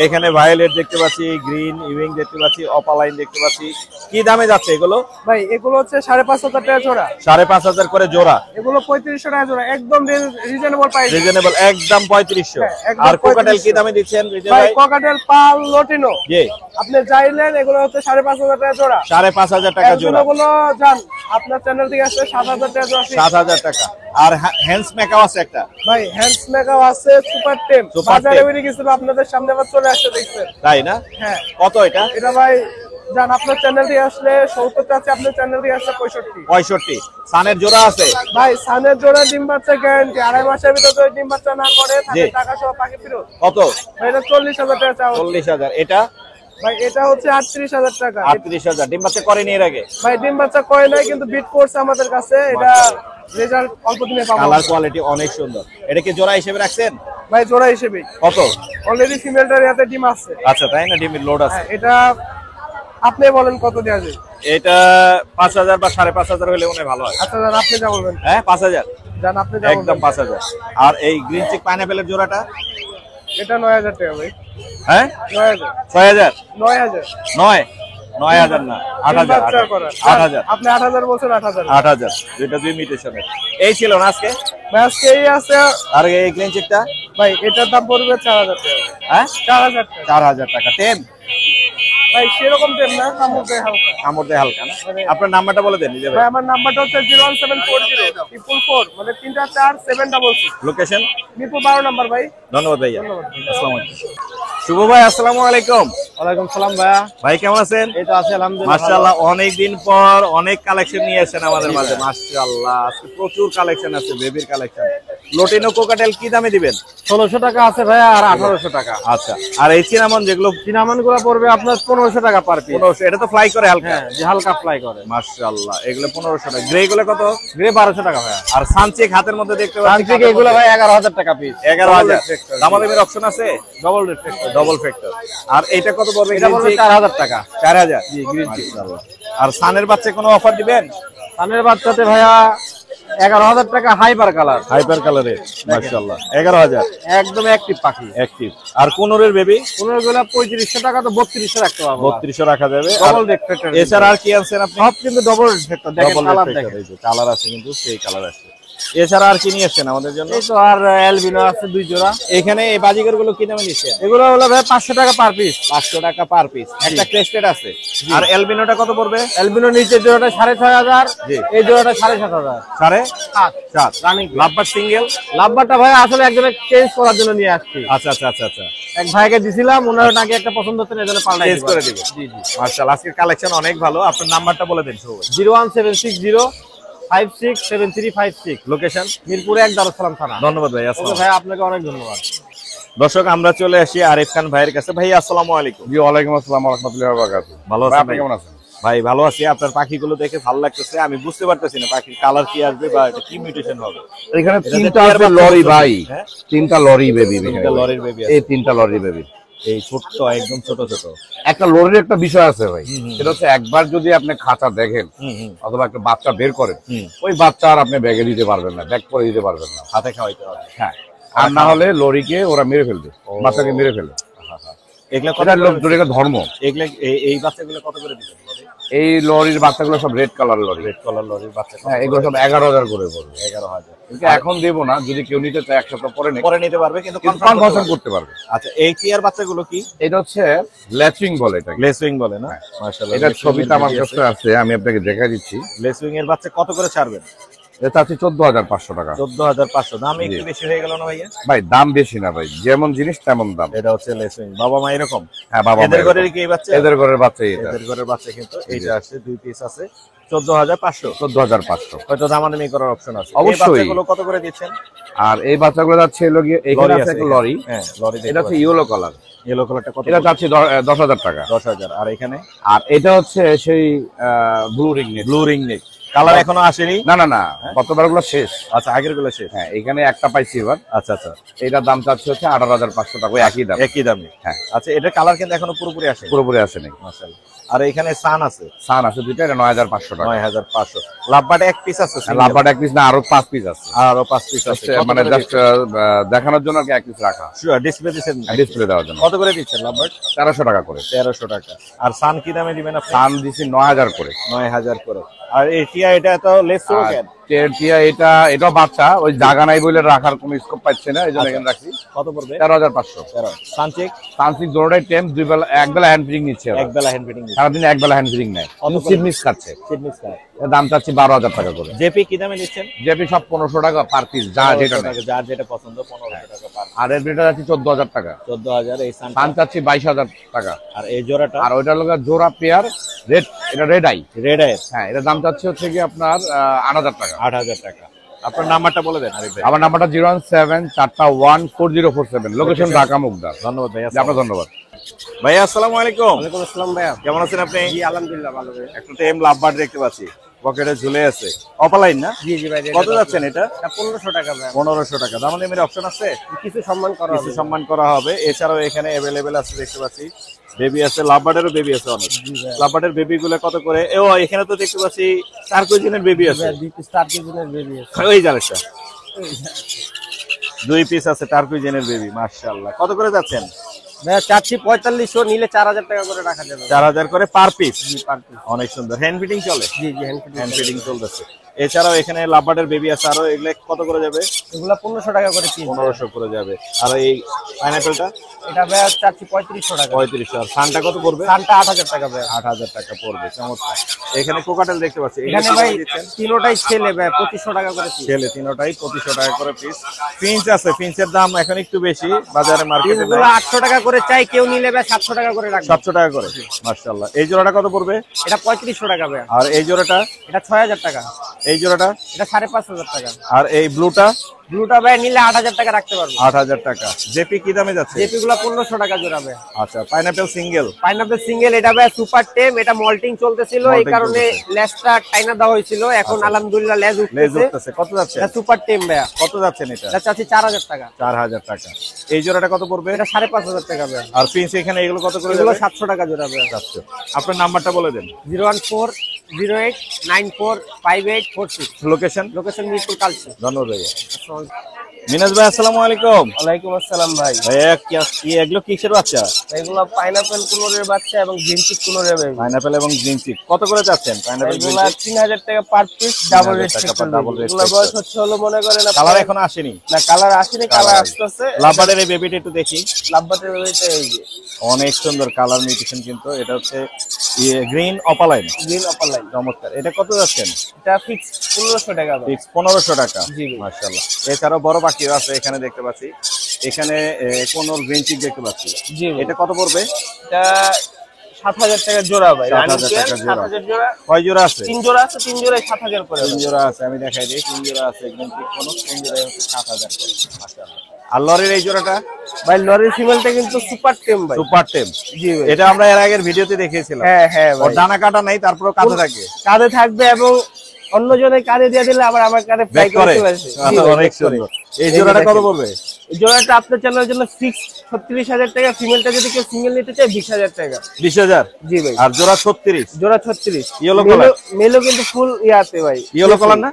এখানে ভায়োলেট দেখতে পাচ্ছি, গ্রিন ইউইং দেখতে পাচ্ছি, অপালাইন দেখতে পাচ্ছি। কি দামে যাচ্ছে এগুলো? ভাই এগুলো হচ্ছে 5500 টাকা জোড়া। 5500 করে জোড়া। এগুলো 3500 টাকা জোড়া, একদম রিজনেবল প্রাইস। রিজনেবল, একদম 3500। হ্যাঁ, একদম আর কোকাটেল 3500 কি দামে দিচ্ছেন হৃদয় ভাই ভাই? ককাটেল, পাল, লটিনো জি, আপনি চাইলেন এগুলো হচ্ছে 5500 টাকা জোড়া। 5500 টাকা জোড়া। এগুলো জান আপনার চ্যানেল থেকে আসলে 7000 টাকা জোড়া free। 7000 টাকা। আর হ্যান্ডস মেকআপ আছে একটা। ভাই হ্যান্ডস মেকআপ আছে, সুপার টেম। সুপার বাজারে টেম। বেরিয়ে গেছিল, আপনাদের সামনে আবার চলে আসছে দেখছেন। তাই না? হ্যাঁ, কত এটা? এটা ভাই জান আপনার চ্যানেল থেকে আসলে 70 আছে, আপনার চ্যানেল থেকে আসলে 65। 65। সানের জোড়া আছে? ভাই সানের জোড়া ডিম বাচ্চা গ্যারান্টি, 2.5 মাসের ভিতর যদি ডিম বাচ্চা না করে জি। তাহলে টাকা সহ পাখি ফেরত। কত? ভাই এটা 40000 টাকা চাও। 40000। এটা ভাই এটা হচ্ছে 38000 টাকা। 38000। ডিম বাচ্চা করেনি এর আগে? ভাই ডিম বাচ্চা করে নাই, কিন্তু বিট করছে আমাদের কাছে। এটা রেজাল্ট অল্প দিনে পাবো কালার কোয়ালিটি অনেক সুন্দর। এটা কি জোড়া হিসেবে রাখছেন? ভাই জোড়া হিসেবে কত? অলরেডি ফিমেলটার এতে ডিম আছে। আচ্ছা তাই না, ডিমের লোড আছে। এটা আপনি বলেন কত দেওয়া যায়? এটা 5000 বা 5500 হলে মনে হয় ভালো হয়। আচ্ছা আপনি যা বলবেন। হ্যাঁ 5000 জান আপনি যা একদম 5000। আর এই গ্রিন চিক পাইনাপেলের জোড়াটা? এটা 9000 টাকা ভাই। হ্যাঁ 9000 6000 9000 9000 না 8000 8000 আপনি 8000 বলছেন 8000 8000 দুইটা দুই মিউটেশনের। এই ছিল না আজকে? ভাই আজকে এই আছে। আর এই গ্রিন চিকটা ভাই এটার দাম পড়বে 4000 টাকা। হ্যাঁ 4000 টাকা। 4000 টাকা। টেম ভাই সেরকম দেন না, কামড় দেয় হালকা। কামড় দেয় হালকা না? আপনার নাম্বারটা বলে দেন নিজে। ভাই আমার নাম্বারটা হচ্ছে 01740 444 মানে 34766। লোকেশন মিরপুর 12 নাম্বার ভাই। ধন্যবাদ ভাইয়া। আসসালামু আলাইকুম। শুভ ভাই আসসালামু আলাইকুম। ওয়ালাইকুম সালাম ভাইয়া। ভাই কেমন আছেন? এই তো আছি আলহামদুলিল্লাহ। মাশাআল্লাহ অনেক দিন পর অনেক কালেকশন নিয়ে আসেন আমাদের মাঝে। মাশাআল্লাহ আজকে প্রচুর কালেকশন আছে, বেবির কালেকশন। লোটিনো কোকাটেল কি দামে দিবেন? 1600 টাকা আছে ভাইয়া আর 1800 টাকা। আচ্ছা আর এই চিনামন যেগুলো? চিনামান গুলো পড়বে আপনার 1500 টাকা পার পিস। 1500। এটা তো ফ্লাই করে হালকা? হ্যাঁ যে হালকা ফ্লাই করে। মাশাআল্লাহ এগুলো 1500 টাকা। গ্রে গুলো কত? গ্রে 1200 টাকা ভাইয়া। আর সানচেক হাতের মধ্যে দেখতে পাচ্ছি সানচিক এগুলো ভাই 11000 টাকা পিস। 11000। দামাদামির অপশন আছে? Double reflector. Double factor. আর এটা কত পড়বে? এটা পড়বে 4000 টাকা। 4000। জি গ্রিন টি। মাশাআল্লাহ। আর সানের বাচ্চা কোনো অফার দিবেন? সানের বাচ্চাতে ভাইয়া 11000 টাকা হাইপার কালার। হাইপার কালারে মাশাআল্লাহ 11000 একদম অ্যাক্টিভ পাখি। অ্যাক্টিভ। আর কোনরের বেবি? কোনগুলো 3500 টাকা তো 3200 রাখতে পারবো। 3200 রাখা যাবে। Double reflector. এছাড়া আর কি আনছেন আপনি? সব কিন্তু ডবল রিফ্লেক্টর। দেখেন ডবল কালার রিফ্লেক্টর। দেখেন। এই যে কালার আছে কিন্তু সেই কালার আছে। এছাড়া আর কি নিয়ে আসছেন আমাদের জন্য? এই তো আর অ্যালবিনো আছে 2 জোড়া। এখানে এই বাজিগর গুলো কি দামে নিচ্ছেন? এগুলো হলো ভাই 500 টাকা পার পিস। 500 টাকা পার পিস। একটা ক্রেস্টেড আছে। আর এলবিনোটা কত পড়বে? অ্যালবিনো নিচের জোড়াটা 6500। জি। এই জোড়াটা 7500। 7.5 রানিং লাভবার সিঙ্গেল? লাভবারটা ভাই আসলে একজনের চেঞ্জ করার জন্য নিয়ে আসছি। আচ্ছা আচ্ছা আচ্ছা আচ্ছা। এক ভাইকে দিছিলাম, ওনার নাকি একটা পছন্দ হচ্ছে না, এজন্য পাল্টাই চেঞ্জ করে দিবে। জি জি। মাশাআল্লাহ আজকের কালেকশন অনেক ভালো। আপনার নাম্বারটা বলে দেন শুভ ভাই। 01760 567356। লোকেশন? মিরপুর 1 দারুসালাম থানা। ধন্যবাদ ভাই। ওকে আসসালামু ভাই আপনাকে অনেক ধন্যবাদ। দর্শক আমরা চলে আসি আরিফ খান ভাইয়ের কাছে। ভাই আসসালামু আলাইকুম। জি ওয়ালাইকুম আসসালাম ওয়া রাহমাতুল্লাহি ওয়া বারাকাতুহু। ভালো ভাই, আছেন আপনি ভাই? কেমন আছেন? ভাই ভালো আছি। আপনার পাখিগুলো দেখে ভালো লাগতেছে। আমি বুঝতে পারতেছি না পাখির কালার কি আসবে বা এটা কি মিউটেশন হবে। এখানে এটাতে তিনটা টিয়ার আছে বাচ্চা লরি কত? ভাই। হ্যাঁ? তিনটা লরি বেবি। তিনটা লরির বেবি আছে। এই তিনটা লরি বেবি। এই ছোট্ট একদম ছোট ছোট। একটা লরির একটা বিষয় আছে ভাই। সেটা হচ্ছে একবার যদি আপনি খাঁচা দেখেন অথবা একটা বাচ্চা বের করেন, ওই বাচ্চা আর আপনি ব্যাগে দিতে পারবেন না, ব্যাগ করে দিতে পারবেন না। হাতে খাওয়াইতে হবে। হ্যাঁ, আর না হলে লরিকে ওরা মেরে ফেলবে, বাচ্চাকে মেরে ফেলবে। এগুলা কত এটা করে? লরির ধর্ম। এগুলা এই বাচ্চাগুলো কত করে দিবেন? এই লরির বাচ্চাগুলো সব red colour lory. Red colour লরির বাচ্চা হ্যাঁ, এগুলো সব 11000 করে পড়বে। 11000। কিন্তু এখন দেবো না, যদি কেউ নিতে চায় এক সপ্তাহ পরে পরে নিতে পারবে কিন্তু কনফার্ম করতে পারবে। আচ্ছা এই টিয়ার বাচ্চাগুলো কি? এটা হচ্ছে ল্যাচিং বলে এটাকে। গ্লেসউইং বলে না? মাশাআল্লাহ। এটার ছবিটা আমার কাছে আছে, আমি আপনাকে দেখাই দিচ্ছি। গ্লেসউইং এর বাচ্চা কত করে ছাড়বেন? এটা আছে 14500 টাকা। 14500। দাম একটু বেশি হয়ে গেল না ভাইয়া? ভাই দাম বেশি না ভাই, যেমন জিনিস তেমন দাম। এটা হচ্ছে লেসউইং। বাবা মা এরকম? হ্যাঁ বাবা এদের ঘরের কি এই বাচ্চা? এদের ঘরের বাচ্চা এটা। এদের ঘরের বাচ্চা কিন্তু এইটা আছে, 2 পিস আছে। 14500। 14500। হয়তো দামাদামি করার অপশন আছে। এই অবশ্যই। বাচ্চাগুলো কত করে দিচ্ছেন? আর এই বাচ্চাগুলো যাচ্ছে হলো গিয়ে এখানে আছে একটা লরি। হ্যাঁ লরি। এটা হচ্ছে ইয়েলো কালার। ইয়েলো কালারটা কত? এটা যাচ্ছে 10000 টাকা। 10000। আর এখানে? আর এটা হচ্ছে সেই blue ring neck. Blue ring neck. Colour এখনো আসেনি? না না না, গতবারগুলো শেষ। আচ্ছা আগের গুলো শেষ। হ্যাঁ, এখানে একটা পাইছি এবার। আচ্ছা আচ্ছা। এটার দাম চাচ্ছে হচ্ছে 18500 টাকা, ওই একই দাম। একই দামে। হ্যাঁ। আচ্ছা এটার কালার কিন্তু এখনো পুরোপুরি আসেনি। পুরোপুরি আসেনি। মাশাআল্লাহ। আর এখানে সান আছে। সান আছে দুইটা, এটা 9500 টাকা। 9500। লাভবাট এক পিস আছে? লাভবাট এক পিস না, আরো 5 পিস আছে। আরো 5 পিস আছে। মানে জাস্ট দেখানোর জন্য আর কি এক পিস রাখা। শিওর ডিসপ্লে দিবেন? ডিসপ্লে দেওয়ার জন্য। কত করে দিচ্ছেন লাভবাট? 1300 টাকা করে। 1300 টাকা। আর সান কি দামে দিবেন আপনি? সান দিছি 9000 করে। 9000 করে। আর এই টিয়া এটা তো লেস ছিল কেন? টিয়া এটা বাচ্চা, ওই জায়গা নাই বলে রাখার কোনো স্কোপ পাচ্ছে না, এইজন্য এখানে রাখছি। কত পড়বে? 13500। 13। সানচেক? সানসিক দোনোটাই টেম, দুই বেলা এক বেলা হ্যান্ড ফিডিং নিচ্ছে। এক বেলা হ্যান্ড ফিডিং। সারাদিন এক বেলা হ্যান্ড ফিডিং নেয়। সিডনিস খাচ্ছে। সিডনিস খায়। এর দাম চাচ্ছি 12000 টাকা করে। জেপি কি দামে দিচ্ছেন? জেপি সব 1500 টাকা পার পিস, যা যেটা নেয়। যার যেটা পছন্দ 1500 টাকা পার। আর এর বেটা যাচ্ছে 14000 টাকা। 14000। এই সান সান চাচ্ছি 22000 টাকা। আর এই জোড়াটা? আর ওইটার লোক জোড়া পেয়ার রেড, এটা রেড আই। Red eye. হ্যাঁ, এটা দাম চাচ্ছে হচ্ছে কি আপনার 8000 টাকা। 8000 টাকা। আপনার নাম্বারটা বলে দেন আরিফ ভাই। আমার নাম্বারটা 017414047, লোকেশন ঢাকা মুগদা। ধন্যবাদ ভাই। আপনার ধন্যবাদ ভাইয়া আসসালামু আলাইকুম। ওয়ালাইকুম আসসালাম ভাইয়া। কেমন আছেন আপনি? জি আলহামদুলিল্লাহ ভালো ভাই। একটা টেম লাভবার্ড দেখতে পাচ্ছি। পকেটে ঝুলে আছে, অপালাইন না? জি জি ভাই, কত যাচ্ছেন এটা? 1500 টাকা ভাই। 1500 টাকা। দাম দামের অপশন আছে? কিছু সম্মান করা কিছু হবে। সম্মান করা হবে। এছাড়াও এখানে অ্যাভেলেবেল আছে, দেখতে পাচ্ছি বেবি আছে, লাভবার্ডেরও বেবি আছে অনেক। লাভবার্ডের বেবি গুলো কত করে? এখানে তো দেখতে পাচ্ছি টার্কুইজেনের বেবি আছে, 2 পিস টার্কিজেনের বেবি আছে। ওই জালেরটা 2 পিস আছে টার্কুইজেনের বেবি, মাশাআল্লাহ। কত করে যাচ্ছেন? ভাই চাচ্ছি 4500, নিলে 4000 টাকা করে রাখা যাবে। 4000 করে পার পিস। জি পার পিস। অনেক সুন্দর। হ্যান্ড ফিটিং চলে? জি জি, হ্যান্ড ফিটিং। হ্যান্ড ফিটিং চলতেছে। এছাড়াও এখানে লাভবার্ডের বেবি আছে আরো, এগুলো কত করে যাবে? এগুলা 1500 টাকা করে পিস। 1500 করে যাবে। আর এই পাইনাপেলটা? এটা ভাই চাচ্ছি 3500 টাকা। 3500। আর সানটা কত পড়বে? দামটা 8000 টাকা ভাই। 8000 টাকা পড়বে। চমৎকার। এখানে কোকাটেল দেখতে পাচ্ছি, এখানে ভাই তিনোটাই ছেলে ভাই, 2500 টাকা করে পিস। ছেলে তিনটাই 2500 টাকা করে পিস। ফিঞ্চ আছে, ফিঞ্চের দাম এখন একটু বেশি বাজারে, মার্কেটে পিসগুলো 800 টাকা করে চাই, কেউ নিলে ভাই 700 টাকা করে রাখবে। 700 টাকা করে। মাশাআল্লাহ। এই জোড়াটা কত পড়বে? এটা 3500 টাকা ভাই। আর এই জোড়াটা? এটা 6000 টাকা। এই জোড়াটা? এটা 5500 টাকা। আর এই ব্লুটা? ব্লুটা ভাই নিলে 8000 টাকা রাখতে পারবো। 8000 টাকা। জেপি কি দামে যাচ্ছে? জেপি গুলো 1500 টাকা জোড়া ভাই। আচ্ছা, পাইনাপেল সিঙ্গেল? পাইনাপল সিঙ্গেল এটা ভাই সুপার টেম, এটা মল্টিং চলতেছিল, এই Malting কারণে চলতেছে। লেজটা টাইনা দেওয়া হয়েছিল, এখন আলহামদুলিল্লাহ লেজ লেজ উঠতেছে। উঠতেছে। কত যাচ্ছে? এটা সুপার টেম ভাই। কত যাচ্ছেন এটা? এটা চাচ্ছি 4000 টাকা। 4000 টাকা। এই জোড়াটা কত পড়বে? এটা 5500 টাকা ভাই। আর ফিঞ্চ এখানে এগুলো কত করে এগুলো যাবে? 700 টাকা জোড়া ভাই। যাচ্ছে। আপনার নাম্বারটা বলে দেন। 01408945846। লোকেশন? লোকেশন মিরপুর কালচি। ধন্যবাদ ভাইয়া। মিনাজ ভাই আসসালামু আলাইকুম। ওয়ালাইকুম আসসালাম ভাই। ভাইয়া কি এগুলো কিসের বাচ্চা? এগুলো পাইনাপল কুনোরের বাচ্চা এবং জিনচিক কুনোরের বেবি। পাইনাপেল এবং গ্রিন চিক। কত করে যাচ্ছেন পাইনাপেল গ্রিন এগুলো চিক? 3000 টাকা পার পিস, ডাবল 3000 রেট টাকা সিস্টেম। per double rate এগুলো বয়স system। হচ্ছে হলো মনে করেন কালার এখনো আসেনি? না, কালার আসেনি, কালার আসতেছে। লাভবার্ডের এই বেবিটা একটু দেখি। লাভবাটের বেবিটা এই যে অনেক সুন্দর কালার মিউটেশন, কিন্তু এটা হচ্ছে গ্রিন অপালাইন। গ্রিন আপার লাইন। চমৎকার। এটা কত যাচ্ছেন? এটা ফিক্স 1500 টাকা ভাই। ফিক্স 1500 টাকা। জি ভাই। মাশাআল্লাহ। এছাড়াও বড় পাখিও আছে এখানে দেখতে পাচ্ছি। এখানে কোন গ্রিন চিক দেখতে পাচ্ছি। জি ভাই। এটা কত পড়বে? এটা 7000 টাকা জোড়া ভাই। 7000 টাকা জোড়া। 7000 জোড়া। কয় জোড়া আছে? 3 জোড়া আছে, 3 জোড়ায় 7000 করে। 3 জোড়া আছে, আমি দেখাই দিই। 3 জোড়া আছে গ্রিন চিক, কোন 3 জোড়া হচ্ছে 7000 করে। মাশাআল্লাহ। আর লরির এই জোড়াটা? ভাই লরি ফিমেলটা কিন্তু সুপার টেম ভাই। সুপার টেম। জি ভাই। এটা আমরা এর আগের ভিডিওতে দেখিয়েছিলাম। হ্যাঁ হ্যাঁ ওর ভাই। ডানা কাটা নাই, তারপরে কাঁধে থাকে। কাঁধে থাকবে এবং অন্য জনের কাঁধে দিয়ে দিলে আবার আমার কাঁধে ফ্লাই ব্যাক করে। করতে পারছে। জি ভাই, অনেক back করে। সুন্দর। এই জোড়াটা কত পড়বে? এই জোড়াটা আপনার চ্যানেলের জন্য ফিক্স 36000 টাকা। ফিমেলটা যদি কেউ সিঙ্গেল নিতে চায় 20000 টাকা। 20000? জি ভাই। আর জোড়া 36? জোড়া 36। Yellow color? মেলো কিন্তু ফুল ইয়াতে ভাই। ইয়েলো কালার না?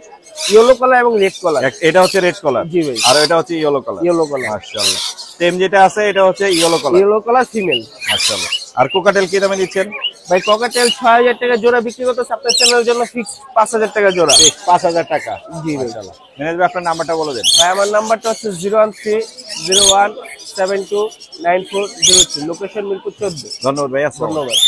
ইয়েলো কালার এবং রেড কালার। এটা হচ্ছে রেড কালার। জি ভাই। আর এটা হচ্ছে ইয়েলো কালার। Yellow colour. মাশাআল্লাহ। টেম যেটা আছে এটা হচ্ছে yellow colour. Yellow colour female. মাশাআল্লাহ। আর কোকাটেল কি দামে দিচ্ছেন? ভাই ককাটেল 6000 টাকা জোড়া বিক্রি করতে, আপনার চ্যানেলের জন্য ফিক্স 5000 টাকা জোড়া। 5000 টাকা। জি ভাই। মাশাআল্লাহ। ম্যানেজ ভাই আপনার নাম্বারটা বলে দেন। ভাই আমার নাম্বারটা হচ্ছে 01301729402। লোকেশন মিরপুর 14। ধন্যবাদ ভাই। আসসালামু আলাইকুম। ধন্যবাদ।